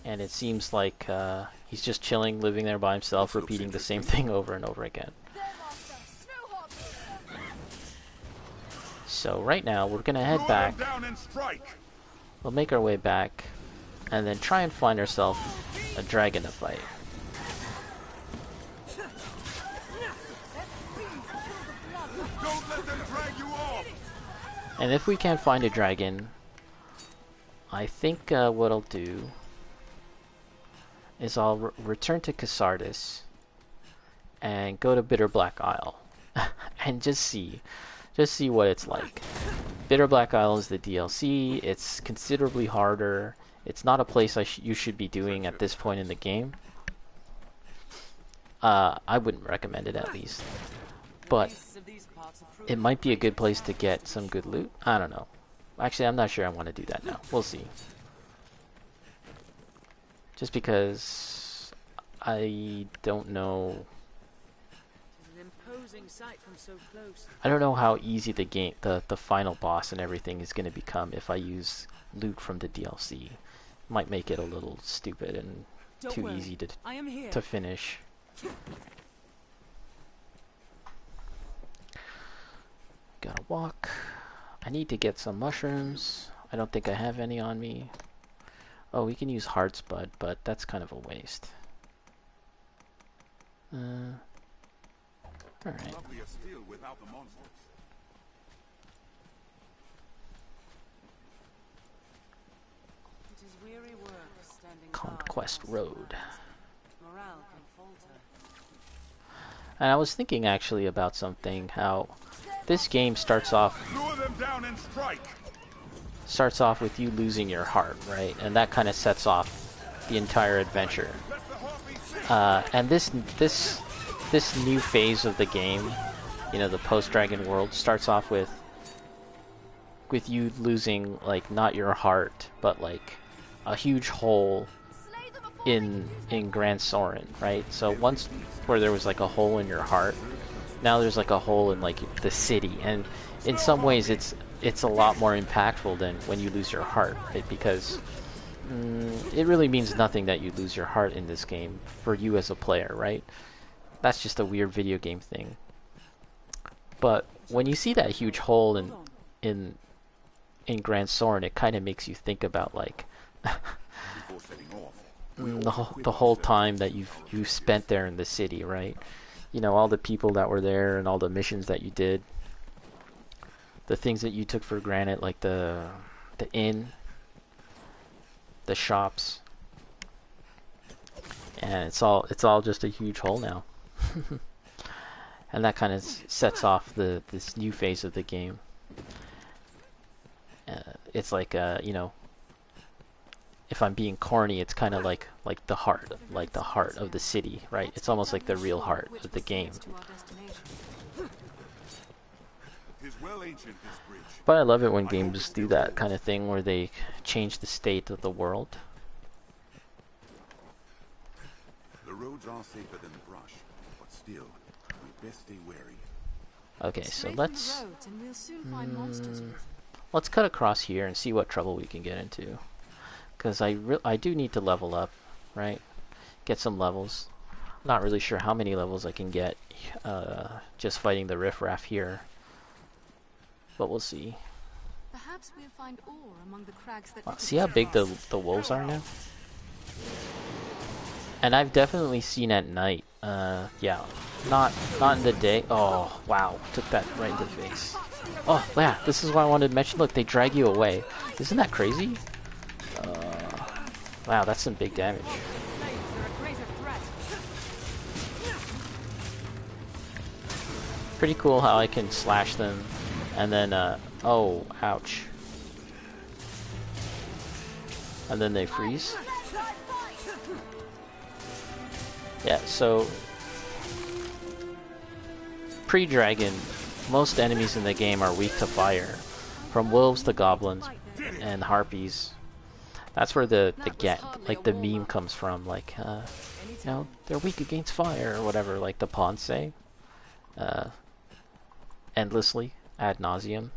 and it seems like he's just chilling, living there by himself, repeating the same thing over and over again. So right now we're gonna head back. We'll make our way back, and then try and find ourselves a dragon to fight. And if we can't find a dragon, I think what I'll do is I'll return to Casardis and go to Bitter Black Isle and just see what it's like. Bitter Black Isle is the DLC. It's considerably harder. It's not a place you should be doing at this point in the game. I wouldn't recommend it, at least. But it might be a good place to get some good loot. I don't know. Actually, I'm not sure I want to do that now. We'll see. Just because I don't know. I don't know how easy the game, the final boss and everything is going to become if I use loot from the DLC. Might make it a little stupid and too easy to finish. Gotta walk. I need to get some mushrooms. I don't think I have any on me. Oh, we can use Heart's Bud, but that's kind of a waste. Alright. Conquest Road. And I was thinking actually about something, how this game starts off with you losing your heart, right? And that kind of sets off the entire adventure. And this new phase of the game, you know, the post-Dragon world, starts off with you losing, like, not your heart, but like a huge hole in Grand Soren, right? So once where there was like a hole in your heart, now there's like a hole in like the city, and in some ways it's a lot more impactful than when you lose your heart, right? Because it really means nothing that you lose your heart in this game for you as a player, right? That's just a weird video game thing. But when you see that huge hole in Grand Soren, it kind of makes you think about like the whole time that you've spent there in the city, right? You know, all the people that were there and all the missions that you did, the things that you took for granted, like the inn, the shops, and it's all just a huge hole now. And that kind of sets off this new phase of the game. It's like you know, if I'm being corny, it's kind of like the heart of the city, right? It's almost like the real heart of the game. But I love it when games do that kind of thing where they change the state of the world. The roads are safer than the brush, but still, we best stay wary. Okay, so let's cut across here and see what trouble we can get into. Because I do need to level up, right? Get some levels. Not really sure how many levels I can get just fighting the riffraff here. But we'll see. Perhaps we'll find ore among the crags that See how big the wolves are now? And I've definitely seen at night. Yeah, not in the day. Oh, wow. Took that right in the face. Oh, yeah, this is what I wanted to mention. Look, they drag you away. Isn't that crazy? Wow, that's some big damage. Pretty cool how I can slash them and then, oh, ouch. And then they freeze. Yeah, so pre-dragon, most enemies in the game are weak to fire. From wolves to goblins and harpies. That's where the meme comes from, like, you know, they're weak against fire, or whatever, like the pawns say. Endlessly, ad nauseum.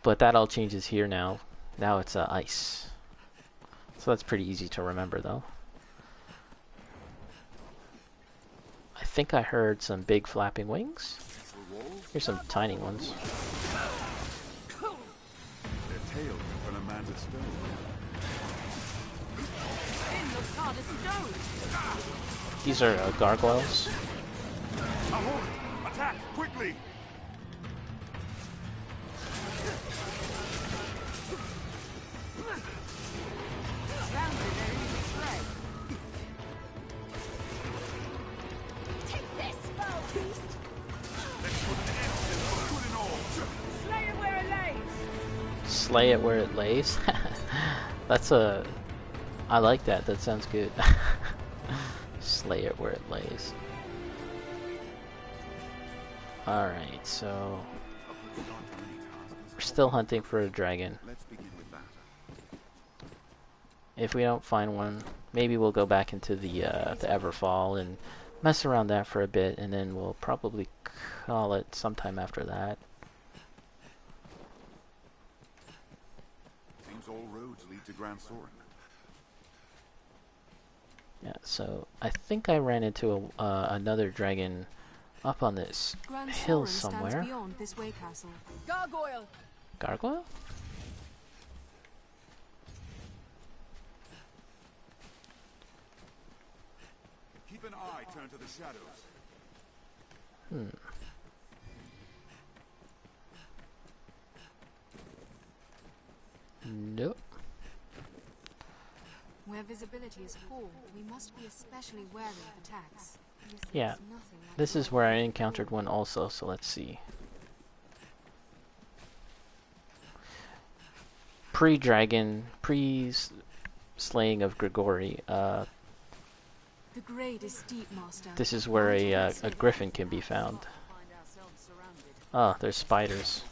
But that all changes here now. Now it's ice. So that's pretty easy to remember, though. I think I heard some big flapping wings. Here's some tiny ones. These are gargoyles. Attack quickly! Take this, foul beast! Slay it where it lays! Slay it where it lays? That's a... I like that. That sounds good. Slay it where it lays. Alright, so... we're still hunting for a dragon. If we don't find one, maybe we'll go back into the Everfall and mess around that for a bit, and then we'll probably call it sometime after that. Seems all roads lead to Grand Soren. Yeah, so I think I ran into another dragon up on this hill somewhere. Beyond this way castle. Gargoyle! Gargoyle? Keep an eye turned to the shadows. Nope. Where visibility is poor, we must be especially wary of attacks. Yeah, this is where I encountered one also, so let's see. Pre-dragon, pre-slaying of Grigori, the grade is steep, Master. this is where a griffin can be found. Oh, there's spiders.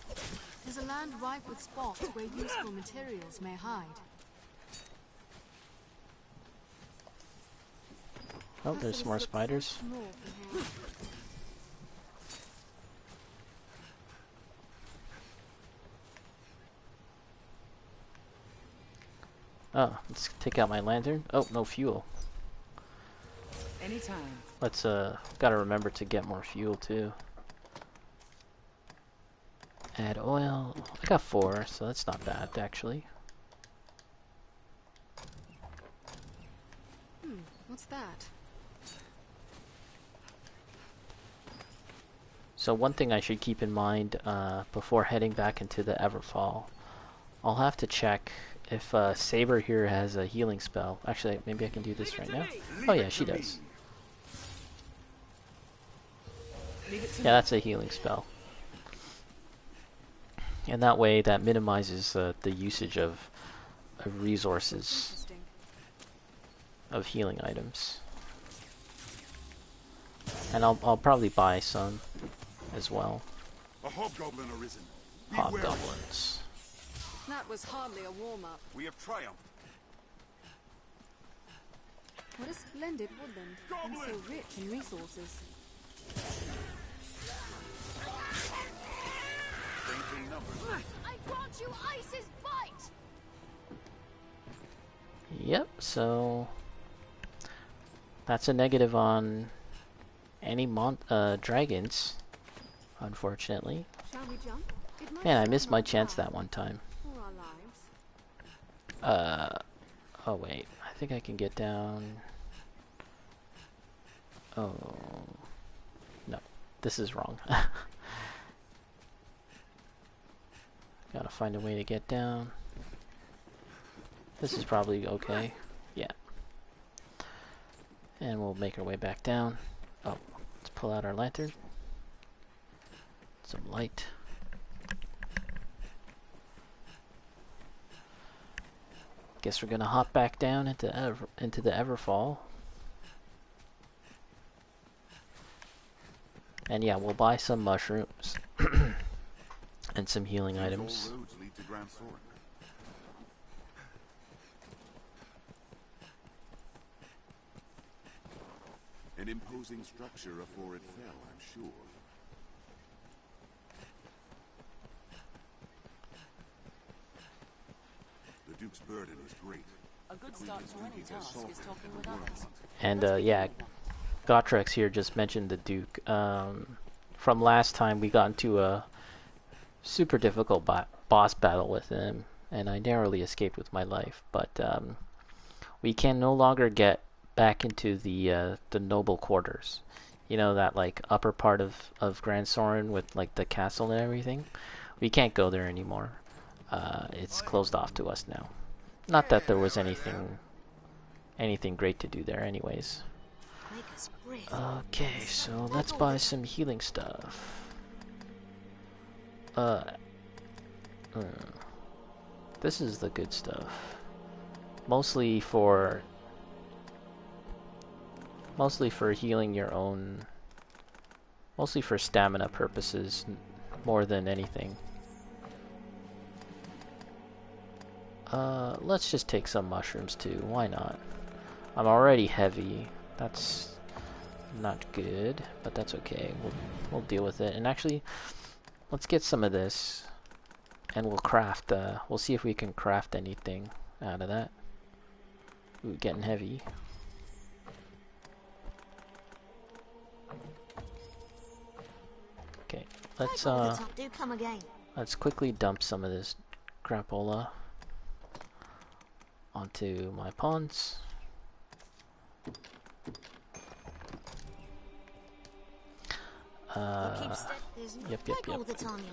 There's a land rife with spots where useful materials may hide. Oh, there's more spiders. Oh, let's take out my lantern. Oh, no fuel. Anytime. Let's, gotta remember to get more fuel, too. Add oil. I got 4, so that's not bad, actually. What's that? So one thing I should keep in mind before heading back into the Everfall, I'll have to check if Saber here has a healing spell. Actually, maybe I can do this right now. Oh yeah, she does. Yeah, that's a healing spell. And that way, that minimizes the usage of resources, of healing items. And I'll probably buy some as well. A hobgoblin arisen. Hobgoblins. That was hardly a warm-up. We have triumphed. What a splendid woodland, and so rich in resources. I grant you Ice's bite! Yep, so that's a negative on any dragons, unfortunately. Shall we jump? Man, I missed my chance that one time. For our lives. Oh wait, I think I can get down. Oh, no, this is wrong. Gotta find a way to get down. This is probably okay. Yeah. And we'll make our way back down. Oh, let's pull out our lantern. Some light. Guess we're gonna hop back down into the Everfall. And yeah, we'll buy some mushrooms and some healing items. All roads lead to Grand Soren. An imposing structure afore it fell, I'm sure. The Duke's burden is great. A good start to any task is talking with others. And yeah, Gotrek here just mentioned the Duke. From last time, we got into a super difficult boss battle with him, and I narrowly escaped with my life. But we can no longer get back into the noble quarters. You know, that like upper part of Grand Soren with like the castle and everything. We can't go there anymore. It's closed off to us now. Not that there was anything great to do there anyways. Okay, so let's buy some healing stuff. This is the good stuff. Mostly for healing your own, mostly for stamina purposes more than anything. Let's just take some mushrooms too, why not? I'm already heavy. That's not good, but that's okay. We'll deal with it. And actually, let's get some of this, and we'll craft. We'll see if we can craft anything out of that. Ooh, getting heavy. Okay, let's quickly dump some of this crapola onto my pawns. Yep.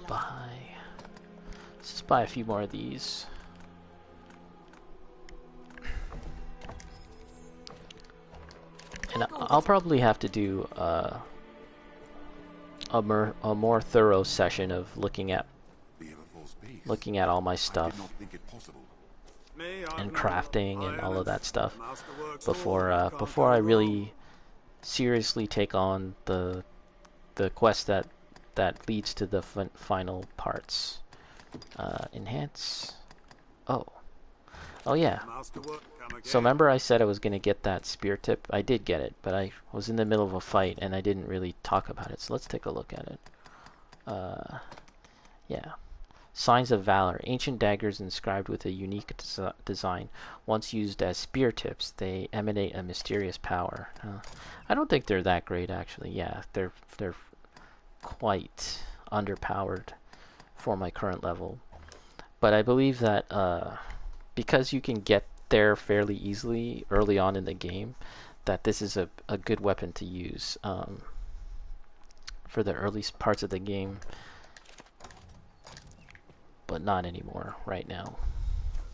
Buy. Let's just buy a few more of these. And I'll probably have to do a more thorough session of looking at all my stuff and crafting and all of that stuff before I really seriously take on the quest that leads to the final parts. Enhance. Oh yeah. So remember I said I was gonna get that spear tip? I did get it, but I was in the middle of a fight and I didn't really talk about it. So let's take a look at it. Yeah. Signs of Valor. Ancient daggers inscribed with a unique design. Once used as spear tips, they emanate a mysterious power. I don't think they're that great, actually. Yeah, they're quite underpowered for my current level. But I believe that because you can get there fairly easily early on in the game, that this is a good weapon to use for the early parts of the game. But not anymore right now.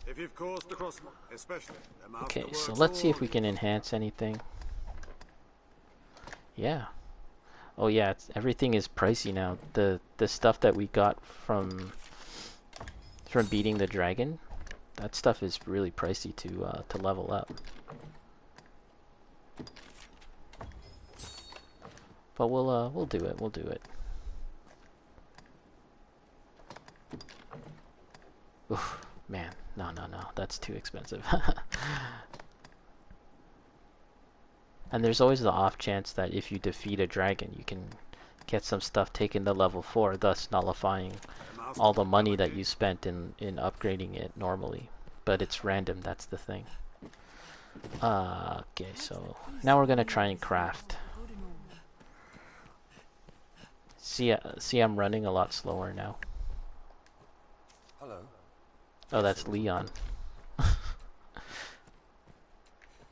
If you've caused the cross, especially okay, so let's see if we can enhance anything. Yeah. Oh yeah, everything is pricey now. The stuff that we got from beating the dragon, that stuff is really pricey to level up. But we'll do it. We'll do it. Oof, man, no, that's too expensive. And there's always the off chance that if you defeat a dragon, you can get some stuff taken to level 4, thus nullifying all the money that you spent in upgrading it normally. But it's random, that's the thing. Okay, so now we're gonna try and craft. See, I'm running a lot slower now. Hello. Oh, that's Leon.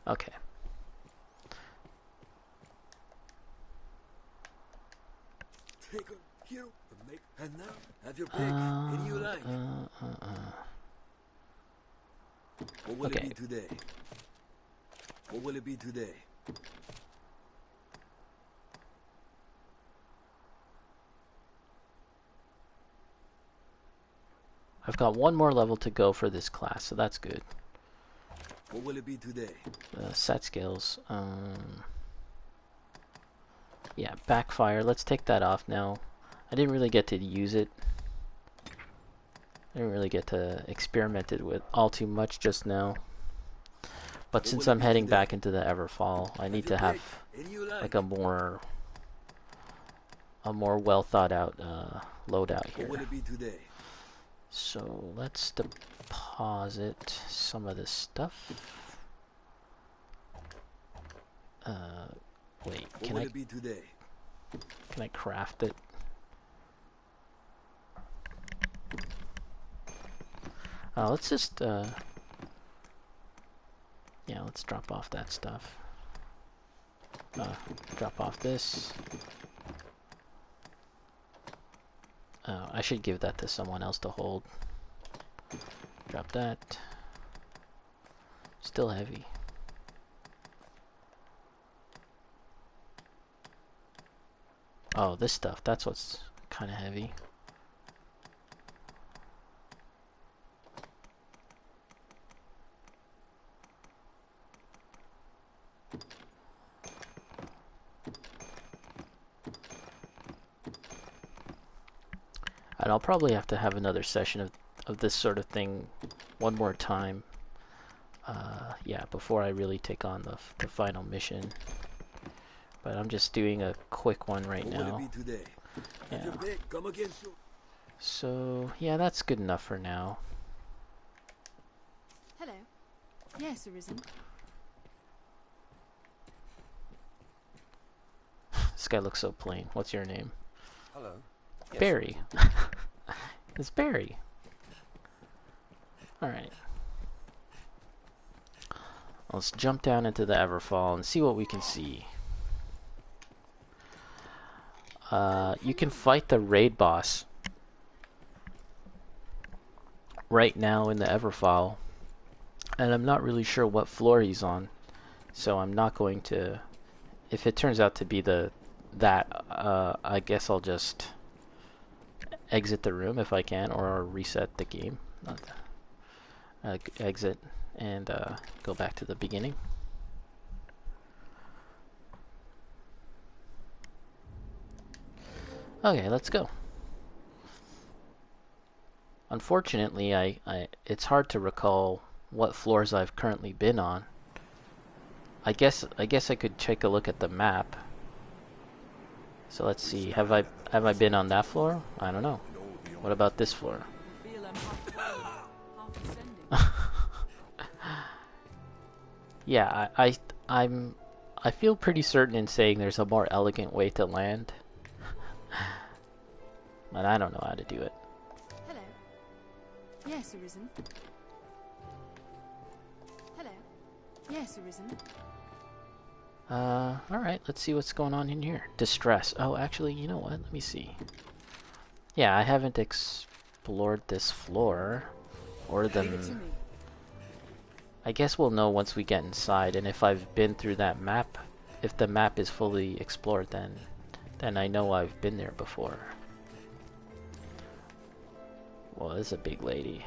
Okay. And now, have your pick. Any you like. What will it be today? What will it be today? I've got one more level to go for this class, so that's good. What will it be today? Set skills. Yeah, backfire. Let's take that off now. I didn't really get to use it. I didn't really get to experiment it with all too much just now. But since I'm heading back into the Everfall, I need to have like a more well thought out loadout here. What will it be today? So let's deposit some of this stuff. Wait, can I craft it? Let's just yeah, let's drop off that stuff. Drop off this. I should give that to someone else to hold. Drop that. Still heavy. Oh, this stuff, that's what's kind of heavy. And I'll probably have to have another session of this sort of thing one more time. Yeah, before I really take on the final mission. But I'm just doing a quick one right now. Yeah. So, yeah, that's good enough for now. Hello. Yes, Arisen. This guy looks so plain. What's your name? Hello. Yes. Barry. It's Barry. Alright. Let's jump down into the Everfall and see what we can see. You can fight the raid boss right now in the Everfall, and I'm not really sure what floor he's on, so I'm not going to. If it turns out to be that, I guess I'll just exit the room if I can, or reset the game. Exit and go back to the beginning. Okay, let's go. Unfortunately, it's hard to recall what floors I've currently been on. I guess I could take a look at the map. So let's see. Have I been on that floor? I don't know. What about this floor? them half ascending. Yeah, I feel pretty certain in saying there's a more elegant way to land. But I don't know how to do it. Hello. Yes, Arisen. Hello. Yes, Arisen. Alright, let's see what's going on in here. Distress. Oh, actually, you know what? Let me see. Yeah, I haven't explored this floor. Or the... I guess we'll know once we get inside, and if I've been through that map, if the map is fully explored, then I know I've been there before. Well, this is a big lady.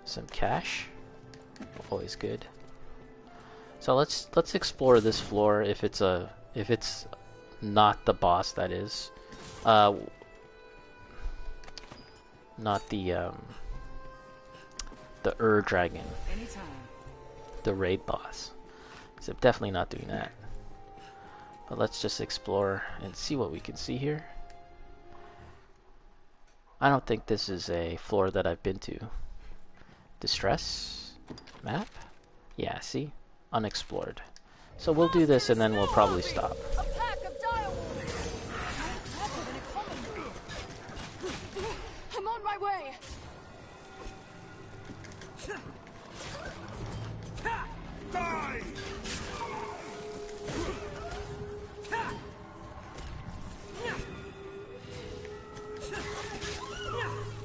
Some cash. Always good. So let's explore this floor if it's not the boss, that is. Not the dragon. Anytime. The raid boss. So I'm definitely not doing that. But let's just explore and see what we can see here. I don't think this is a floor that I've been to. Distress? Map? Yeah, see? Unexplored. So we'll do this and then we'll probably stop. A pack of direwolves! I'm on my way! Die!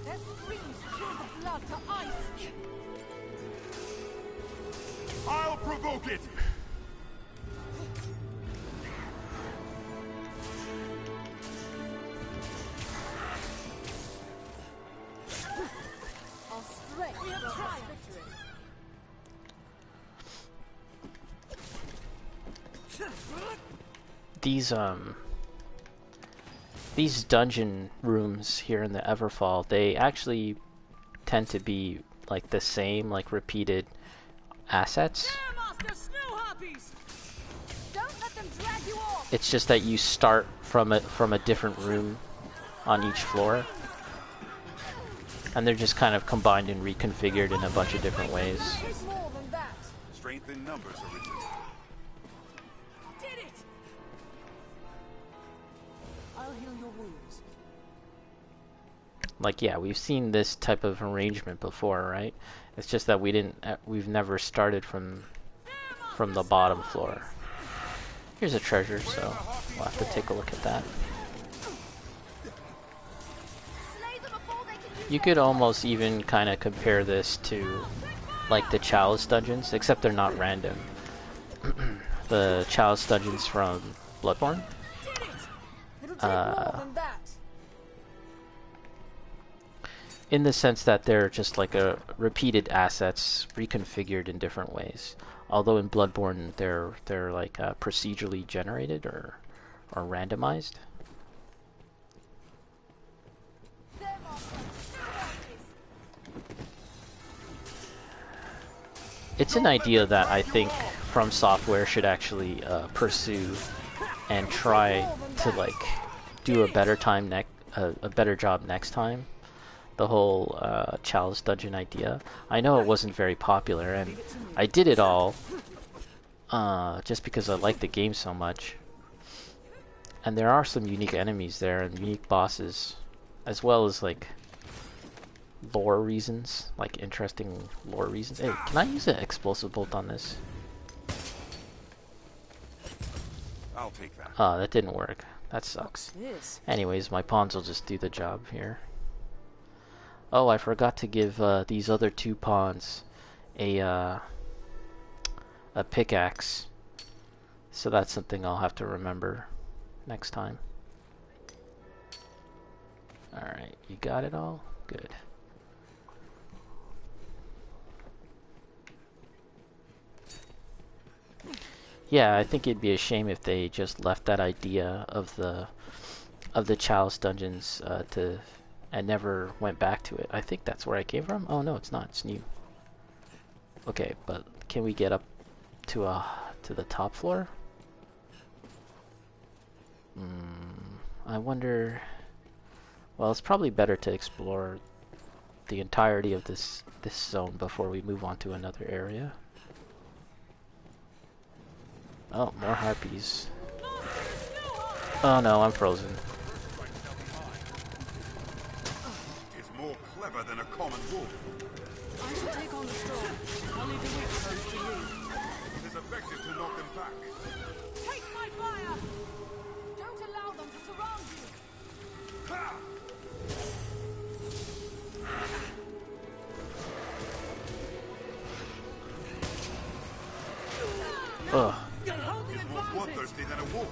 Their screams chill the blood to ice! I'll provoke it! Our strength will triumph victory! These dungeon rooms here in the Everfall, they actually tend to be like the same, like repeated assets. Don't let them drag you off! It's just that you start from a different room on each floor, and they're just kind of combined and reconfigured in a bunch of different ways. There's more than that! Strength in numbers, Arisen. Did it! I'll heal your wounds. Like, yeah, we've seen this type of arrangement before, right? It's just that we've never started from the bottom floor. Here's a treasure, so we'll have to take a look at that. You could almost even kind of compare this to like the Chalice dungeons, except they're not random. The Chalice dungeons from Bloodborne. It'll take more than that! In the sense that they're just like repeated assets reconfigured in different ways. Although in Bloodborne they're like procedurally generated or randomized. It's an idea that I think From Software should actually pursue and try to like do a better job next time. The whole Chalice dungeon idea. I know it wasn't very popular, and I did it all just because I like the game so much. And there are some unique enemies there and unique bosses, as well as like lore reasons, like interesting lore reasons. Hey, can I use an explosive bolt on this? I'll take that. Oh, that didn't work. That sucks. Anyways, my pawns will just do the job here. Oh, I forgot to give these other two pawns a pickaxe. So that's something I'll have to remember next time. Alright, you got it all? Good. Yeah, I think it'd be a shame if they just left that idea of the Chalice dungeons and never went back to it. I think that's where I came from. Oh no, it's not. It's new. Okay, but can we get up to the top floor? I wonder Well, it's probably better to explore the entirety of this zone before we move on to another area. Oh, more harpies. Oh no, I'm frozen. It's more clever than a common wolf. I shall take on the storm. I'll leave the witch host to you. It is effective to knock them back. Take my fire! Don't allow them to surround you! Ha! Ugh. He's more bloodthirsty than a wolf.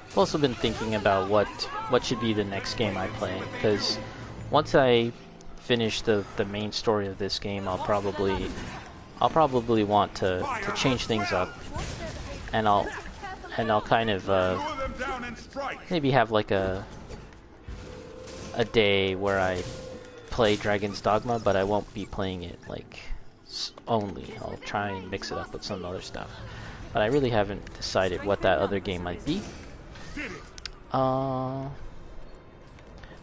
I've also been thinking about what should be the next game I play, because once I finish the main story of this game, I'll probably want to change things up, and I'll kind of maybe have like a day where I play Dragon's Dogma, but I won't be playing it like only. I'll try and mix it up with some other stuff, but I really haven't decided what that other game might be.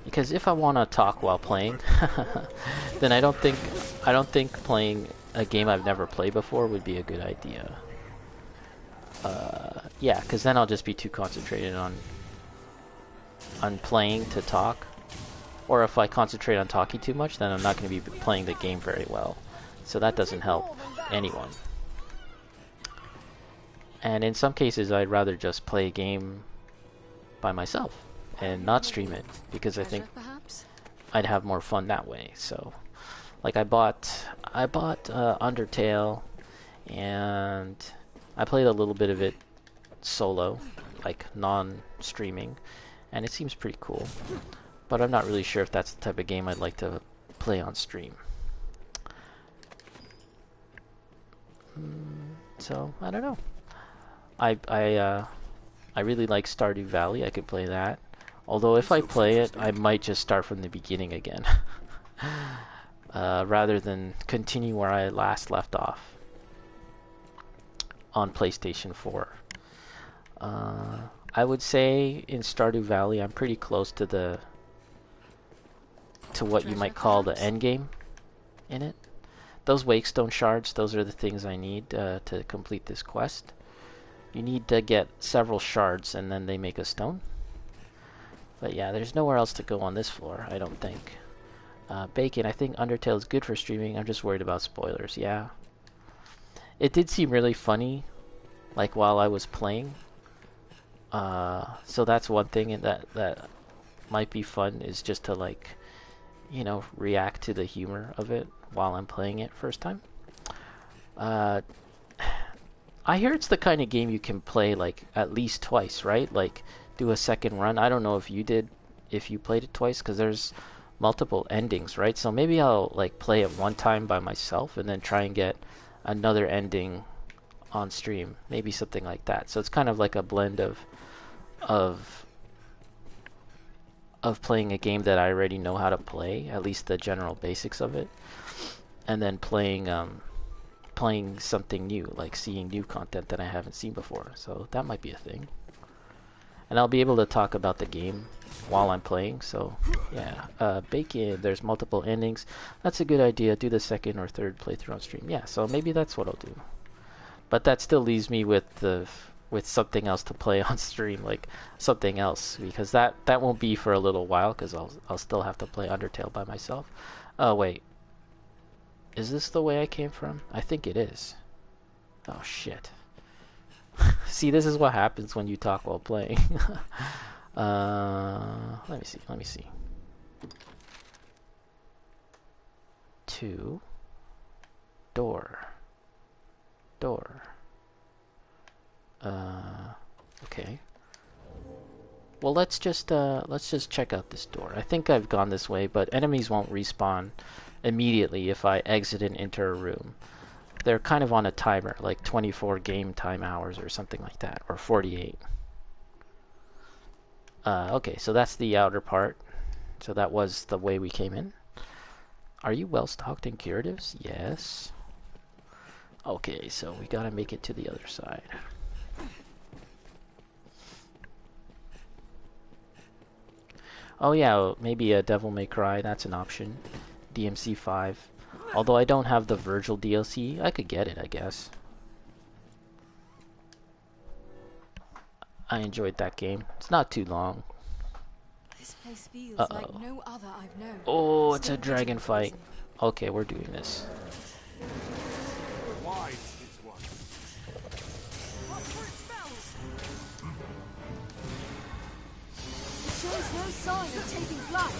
Because if I want to talk while playing, then I don't think playing a game I've never played before would be a good idea. Yeah, because then I'll just be too concentrated on playing to talk. Or if I concentrate on talking too much, then I'm not going to be playing the game very well. So that doesn't help anyone. And in some cases, I'd rather just play a game by myself and not stream it, because I think I'd have more fun that way. So, like I bought Undertale, and I played a little bit of it solo, like non-streaming, and it seems pretty cool. But I'm not really sure if that's the type of game I'd like to play on stream. So I don't know. I really like Stardew Valley. I could play that. Although if I play it, I might just start from the beginning again, rather than continue where I last left off on PlayStation 4. I would say in Stardew Valley, I'm pretty close to what you might call the end game in it. Those Wakestone shards, those are the things I need to complete this quest. You need to get several shards and then they make a stone. But yeah, there's nowhere else to go on this floor, I don't think. Bacon, I think Undertale is good for streaming. I'm just worried about spoilers. Yeah. It did seem really funny, like while I was playing. So that's one thing that might be fun, is just to, like, you know, react to the humor of it while I'm playing it first time. I hear it's the kind of game you can play like at least twice, right? Like do a second run. I don't know if you played it twice, because there's multiple endings, right? So maybe I'll like play it one time by myself and then try and get another ending on stream. Maybe something like that. So it's kind of like a blend of playing a game that I already know how to play, at least the general basics of it, and then playing something new, like seeing new content that I haven't seen before. So that might be a thing. And I'll be able to talk about the game while I'm playing. So yeah, Bacon, there's multiple endings. That's a good idea. Do the second or third playthrough on stream. Yeah, so maybe that's what I'll do. But that still leaves me with something else to play on stream, like something else, because that won't be for a little while, because I'll still have to play Undertale by myself. Oh wait, is this the way I came from? I think it is. Oh shit. See, this is what happens when you talk while playing. Let me see. 2 door. Okay. Well, let's just check out this door. I think I've gone this way, but enemies won't respawn immediately if I exit and enter a room. They're kind of on a timer, like 24 game time hours or something like that, or 48. Okay, so that's the outer part. So that was the way we came in. Are you well stocked in curatives? Yes. Okay, so we gotta make it to the other side. Oh yeah, maybe a Devil May Cry, that's an option. DMC 5. Although I don't have the Virgil DLC, I could get it, I guess. I enjoyed that game. It's not too long. This place feels Uh-oh. like no other I've known. Oh, it's Stay a dragon vigilant, fight. Arisen. Okay, we're doing this. Wise is one. Watch for its spells. It shows no sign of taking flight.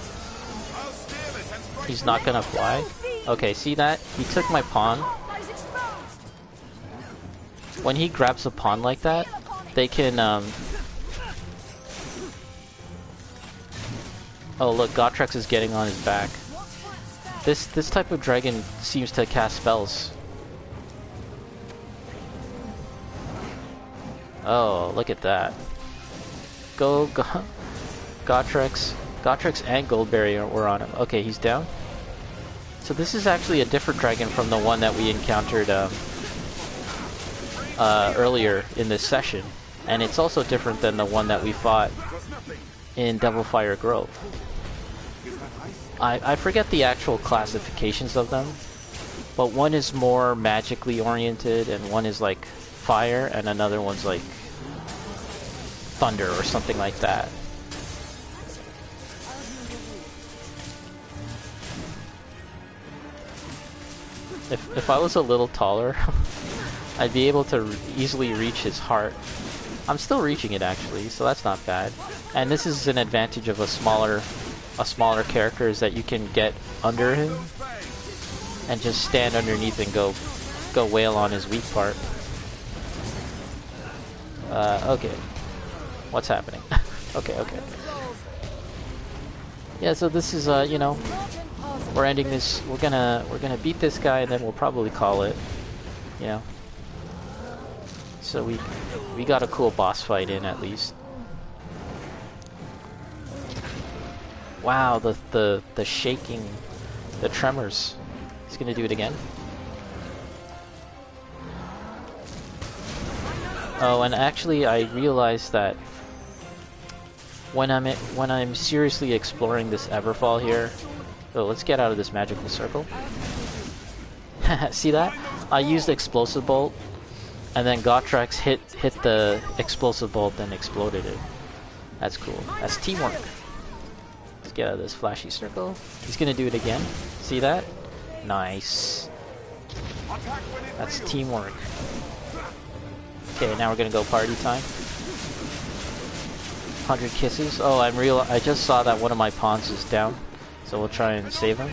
I'll steal it and strike. He's not gonna fly. Okay, see that? He took my pawn. Lies exposed. When he grabs a pawn like that, they can, Oh look, Gotrek is getting on his back. This type of dragon seems to cast spells. Oh, look at that. Gotrek and Goldberry were on him. Okay, he's down. So this is actually a different dragon from the one that we encountered earlier in this session. And it's also different than the one that we fought in Devilfire Grove. I forget the actual classifications of them, but one is more magically oriented and one is like fire and another one's like thunder or something like that. If I was a little taller, I'd be able to easily reach his heart. I'm still reaching it actually, so that's not bad. And this is an advantage of a smaller character, is that you can get under him and just stand underneath and go wail on his weak part. Okay. What's happening? okay. Yeah, so this is you know, we're ending this. We're gonna beat this guy and then we'll probably call it. You know. So we got a cool boss fight in at least. Wow, the shaking, the tremors. He's gonna do it again. Oh, and actually I realized that when I'm seriously exploring this Everfall here. Oh, let's get out of this magical circle. See that? I used explosive bolt, and then Gotrek hit the explosive bolt and exploded it. That's cool. That's teamwork. Let's get out of this flashy circle. He's gonna do it again. See that? Nice. That's teamwork. Okay, now we're gonna go party time. 100 kisses. Oh, I just saw that one of my pawns is down, so we'll try and save him.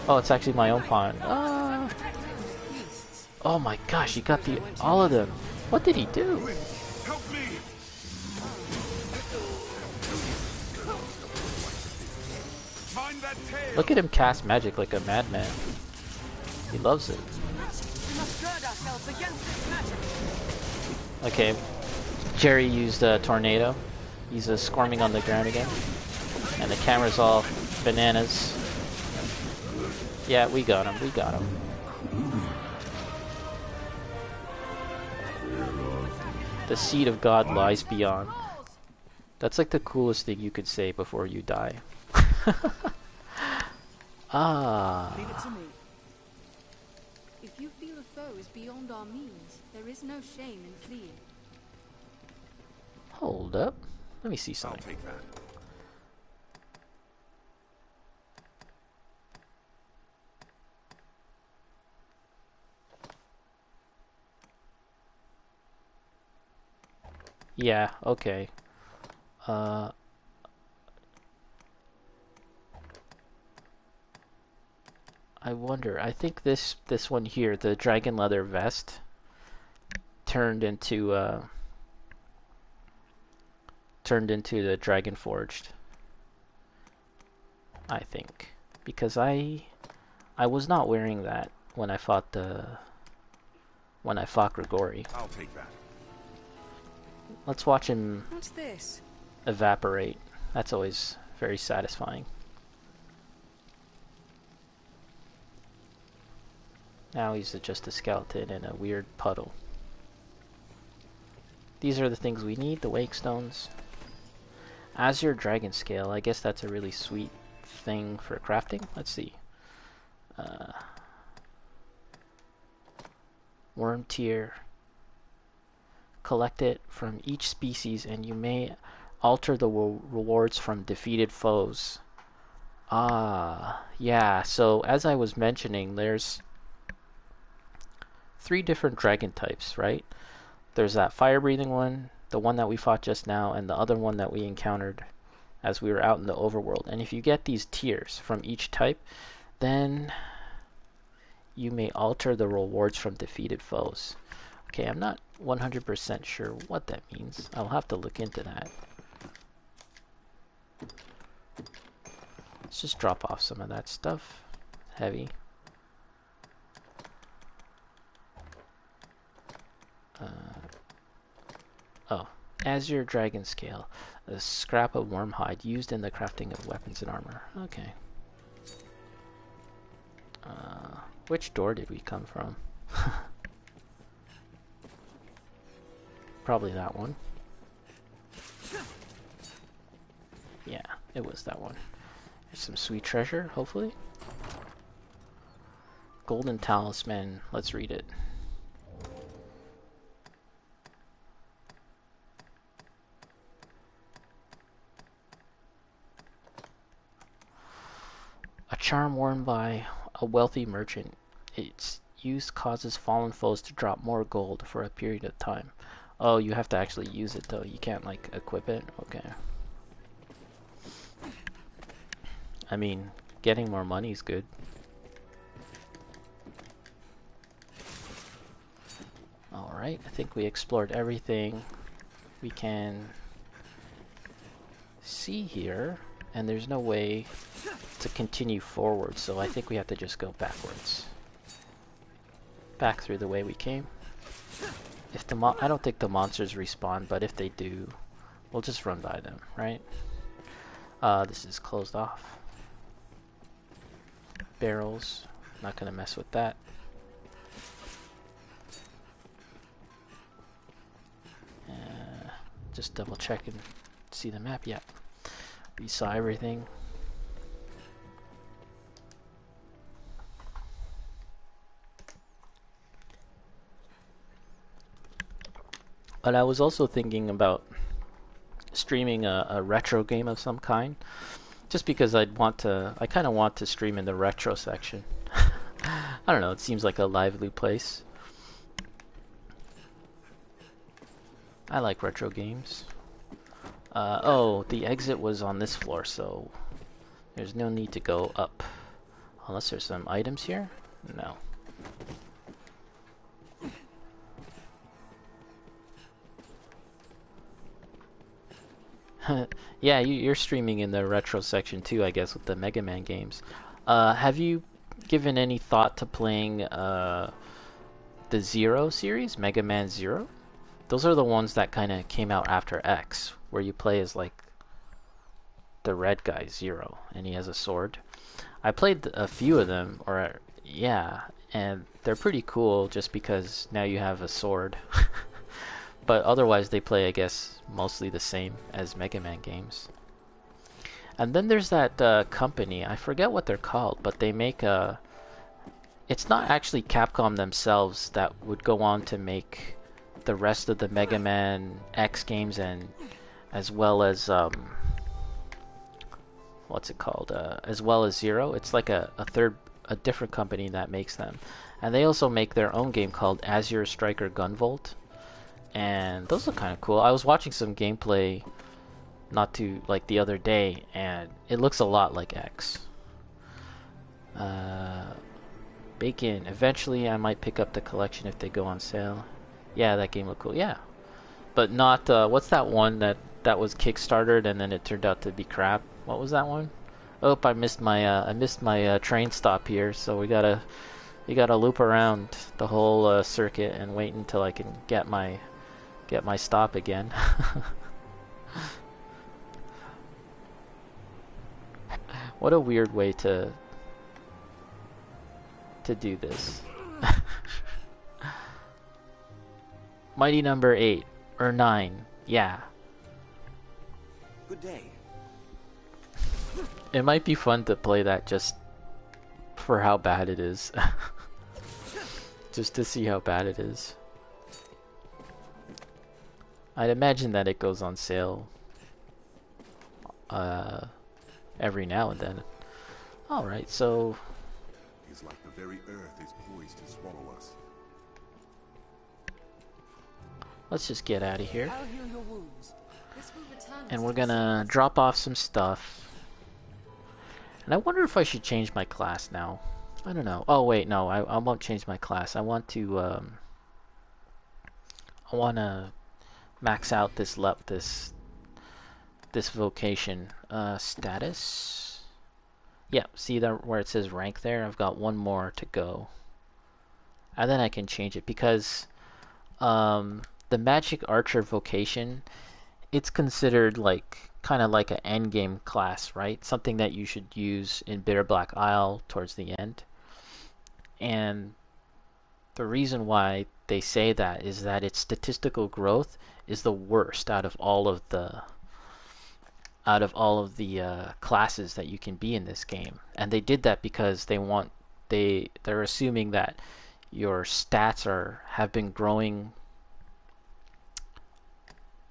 Oh, it's actually my own pawn. Ah. Oh my gosh, he got all of them. What did he do? Help me. Find that tail. Look at him cast magic like a madman. He loves it. We must gird ourselves against its magic. Okay, Jerry used a tornado. He's squirming on the ground again. And the camera's all bananas. Yeah, we got him. The seed of God lies beyond. That's like the coolest thing you could say before you die. Ah. Leave it to me. If you feel a foe is beyond our means, there is no shame in fleeing. Hold up. Let me see I'll something. take that. Yeah, okay. I wonder, I think this one here, the dragon leather vest, turned into the dragon forged. I think. Because I was not wearing that when I fought Grigori. I'll take that. Let's watch him What's this? evaporate. That's always very satisfying. Now he's just a skeleton in a weird puddle. These are the things we need, the wake stones. Azure dragon scale, I guess that's a really sweet thing for crafting. Let's see. Worm tier. Collect it from each species and you may alter the rewards from defeated foes. Ah, yeah, so as I was mentioning, there's 3 different dragon types, right? There's that fire-breathing one, the one that we fought just now, and the other one that we encountered as we were out in the overworld. And if you get these tiers from each type, then you may alter the rewards from defeated foes. Okay, I'm not 100% sure what that means. I'll have to look into that. Let's just drop off some of that stuff. Heavy. Oh, Azure Dragon Scale. A scrap of worm hide used in the crafting of weapons and armor. Okay. Which door did we come from? Probably that one. Yeah, it was that one. There's some sweet treasure, hopefully. Golden Talisman. Let's read it. A charm worn by a wealthy merchant. Its use causes fallen foes to drop more gold for a period of time. Oh, you have to actually use it though. You can't like equip it. Okay. I mean, getting more money is good. Alright, I think we explored everything we can see here, and there's no way to continue forward, so I think we have to just go backwards. Back through the way we came. If the I don't think the monsters respawn, but if they do, we'll just run by them, right? This is closed off. Barrels, not gonna mess with that. Just double check and see the map. Yeah, we saw everything. But I was also thinking about streaming a retro game of some kind, just because I kind of want to stream in the retro section. I don't know, it seems like a lively place. I like retro games. Oh, the exit was on this floor, so there's no need to go up. Unless there's some items here? No. Yeah, you're streaming in the retro section too, I guess, with the Mega Man games. Have you given any thought to playing the Zero series, Mega Man Zero? Those are the ones that kind of came out after X, where you play as like the red guy, Zero, and he has a sword. I played a few of them, or yeah, and they're pretty cool just because now you have a sword. But otherwise they play, I guess, mostly the same as Mega Man games. And then there's that company, I forget what they're called, but they make a... It's not actually Capcom themselves that would go on to make the rest of the Mega Man X games, and as well as what's it called? As well as Zero. It's like a different company that makes them, and they also make their own game called Azure Striker Gunvolt, and those look kind of cool. I was watching some gameplay the other day, and it looks a lot like X. Bacon. Eventually, I might pick up the collection if they go on sale. Yeah, that game looked cool. Yeah, but not what's that one that was kickstarted and then it turned out to be crap? What was that one? Oh, I missed my train stop here, so we gotta loop around the whole circuit and wait until I can get my stop again. What a weird way to do this. Mighty number 8 or 9. Yeah. Good day. It might be fun to play that just for how bad it is. Just to see how bad it is. I'd imagine that it goes on sale every now and then. Alright, so It's like the very earth is poised to swallow us. let's just get out of here. I'll heal your wounds. This will return And us we're to gonna drop off some stuff. And I wonder if I should change my class now. I don't know. Oh wait, no, I won't change my class. I want to I wanna max out this this vocation. Status. Yeah, see that where it says rank there? I've got one more to go. And then I can change it because the magic archer vocation, it's considered like kind of like an endgame class, right? Something that you should use in Bitter Black Isle towards the end. And the reason why they say that is that its statistical growth is the worst out of all of the classes that you can be in this game. And they did that because they're assuming that your stats have been growing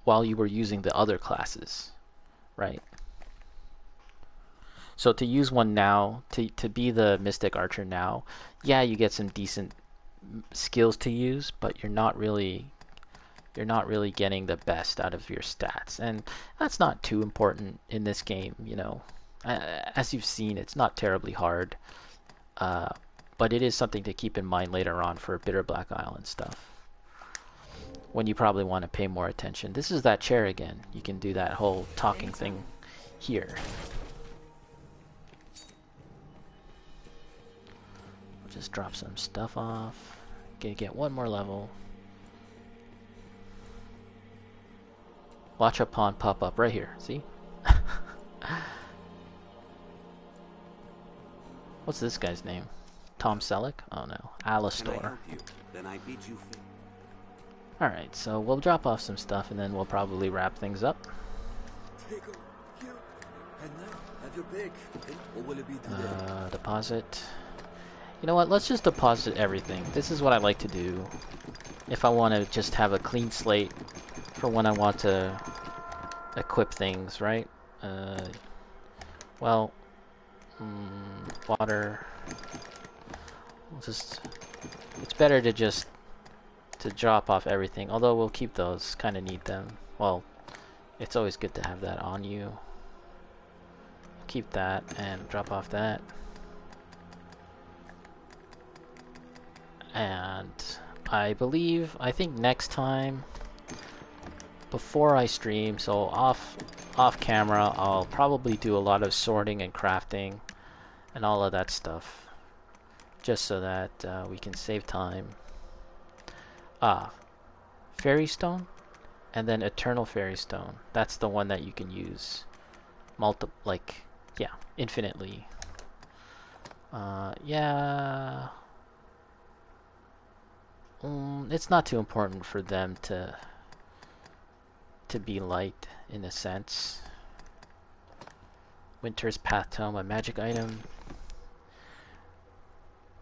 while you were using the other classes, right? So to use one now, to be the Mystic Archer now, yeah, you get some decent skills to use, but you're not really getting the best out of your stats, and that's not too important in this game, you know. As you've seen, it's not terribly hard, but it is something to keep in mind later on for Bitter Black Isle and stuff, when you probably want to pay more attention. This is that chair again. You can do that whole talking thing here. We'll just drop some stuff off. Get one more level. Watch a pawn pop up right here. See? What's this guy's name? Tom Selleck? Oh no. Alistor. Then I bid you fair. Alright, so we'll drop off some stuff and then we'll probably wrap things up. Take a cue. And now, have your pick. What will it be today? Deposit. You know what? Let's just deposit everything. This is what I like to do if I want to just have a clean slate for when I want to equip things, right? Well, water. It's better to just drop off everything. Although we'll keep those. Kind of need them. Well, it's always good to have that on you. Keep that and drop off that. And I think next time, before I stream, so off camera, I'll probably do a lot of sorting and crafting and all of that stuff, just so that we can save time. Fairy Stone, and then Eternal Fairy Stone. That's the one that you can use infinitely. Yeah. It's not too important for them to be light, in a sense. Winter's Path Tome, a magic item.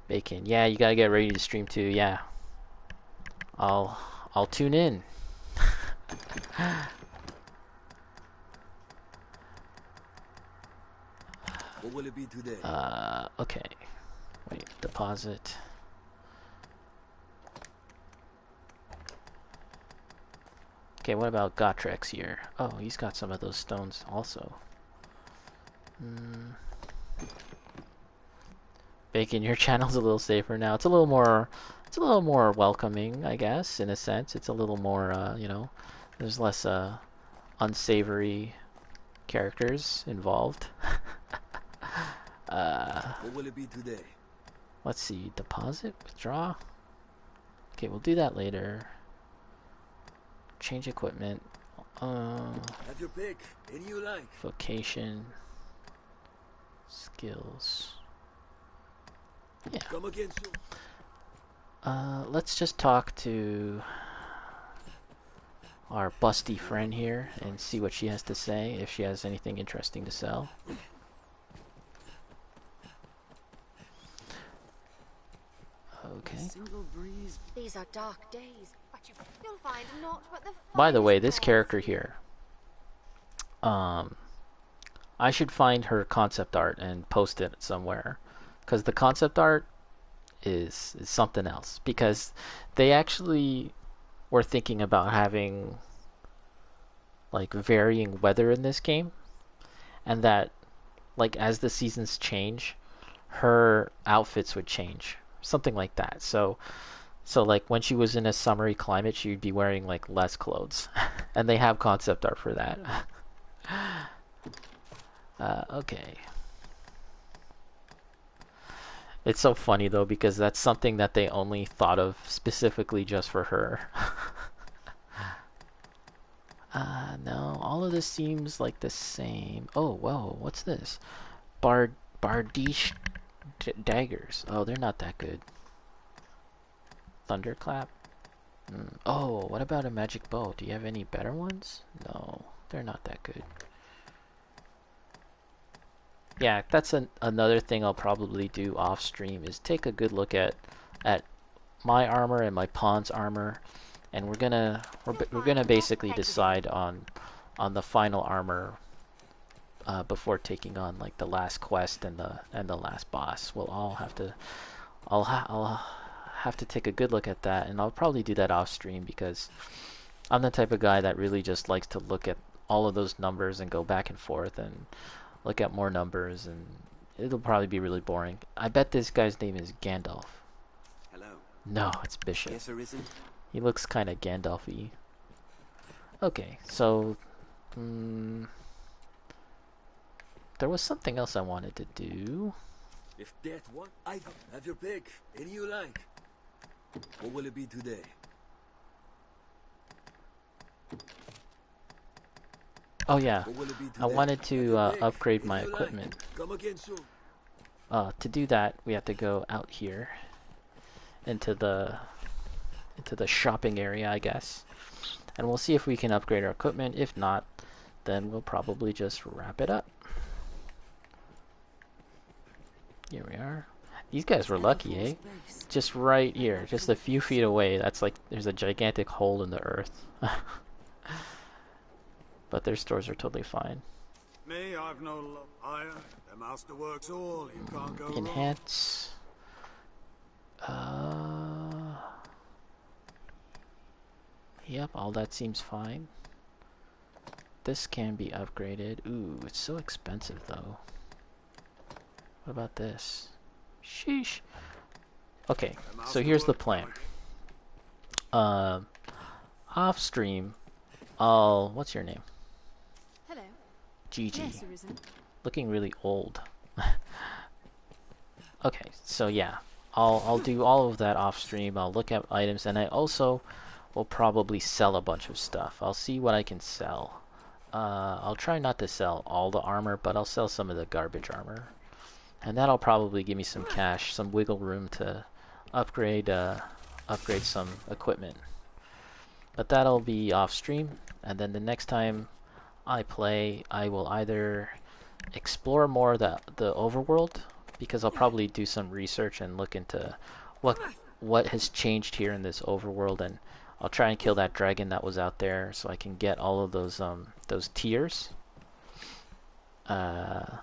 Bacon. Yeah, you gotta get ready to stream too. Yeah, I'll tune in. What will it be today? Okay. Wait, deposit. Okay, what about Gotrek here? Oh, he's got some of those stones also. Bacon, your channel's a little safer now. It's a little more welcoming, I guess, in a sense. It's a little more, you know, there's less unsavory characters involved. What will it be today? Let's see, deposit, withdraw. Okay, we'll do that later. Change equipment. Have your pick. Any you like. Vocation. Skills. Yeah. Come again soon. Let's just talk to our busty friend here and see what she has to say, if she has anything interesting to sell. Okay. These are dark days, but you'll find naught but the By the way, this finest character here, I should find her concept art and post it somewhere, because the concept art is something else. Because they actually were thinking about having like varying weather in this game, and that like as the seasons change, her outfits would change, something like that. So like when she was in a summery climate, she'd be wearing like less clothes, and they have concept art for that. Okay. It's so funny though, because that's something that they only thought of specifically just for her. No, all of this seems like the same. Oh, whoa, what's this? Bardiche daggers. Oh, they're not that good. Thunderclap? Oh, what about a magic bow? Do you have any better ones? No, they're not that good. Yeah, that's another thing I'll probably do off stream, is take a good look at my armor and my pawn's armor, and we're gonna basically decide on the final armor before taking on like the last quest and the last boss. We'll all have to I'll have to take a good look at that, and I'll probably do that off stream, because I'm the type of guy that really just likes to look at all of those numbers and go back and forth and look at more numbers, and it'll probably be really boring. I bet this guy's name is Gandalf. Hello. No, it's Bishop. Yes, Arisen. He looks kind of Gandalf-y. Okay, so there was something else I wanted to do. If that one, I have your pick. Any you like. What will it be today? Oh yeah, What will it be today? I wanted to upgrade Any my you like. equipment. Come again soon. To do that, we have to go out here into the shopping area, I guess, and we'll see if we can upgrade our equipment. If not, then we'll probably just wrap it up. Here we are. These guys were lucky, eh? Just right here, just a few feet away. That's like there's a gigantic hole in the earth. But their stores are totally fine. Me, I've no love. The master works all. You can't go wrong. Enhance. Yep, all that seems fine. This can be upgraded. Ooh, it's so expensive though. What about this? Sheesh. Okay, so here's the plan. Off stream, what's your name? Hello. Gigi. Yes, Arisen. Looking really old. Okay, so yeah, I'll do all of that off stream. I'll look at items, and I also will probably sell a bunch of stuff. I'll see what I can sell. I'll try not to sell all the armor, but I'll sell some of the garbage armor, and that'll probably give me some cash, some wiggle room to upgrade some equipment. But that'll be off stream, and then the next time I play, I will either explore more the overworld, because I'll probably do some research and look into what has changed here in this overworld, and I'll try and kill that dragon that was out there so I can get all of those tiers. And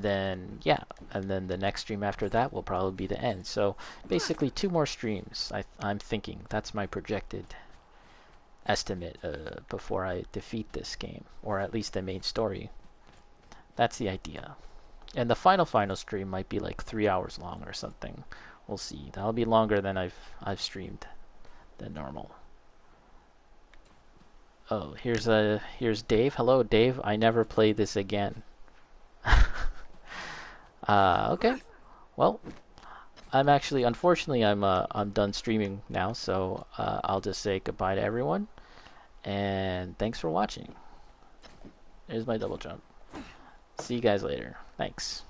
then the next stream after that will probably be the end. So basically 2 more streams, I'm thinking. That's my projected estimate before I defeat this game, or at least the main story. That's the idea. And the final stream might be like 3 hours long or something. We'll see. That'll be longer than I've streamed than normal. Oh, here's Dave. Hello, Dave. I never play this again. Okay. Well, unfortunately, I'm done streaming now, so I'll just say goodbye to everyone, and thanks for watching. There's my double jump. See you guys later. Thanks.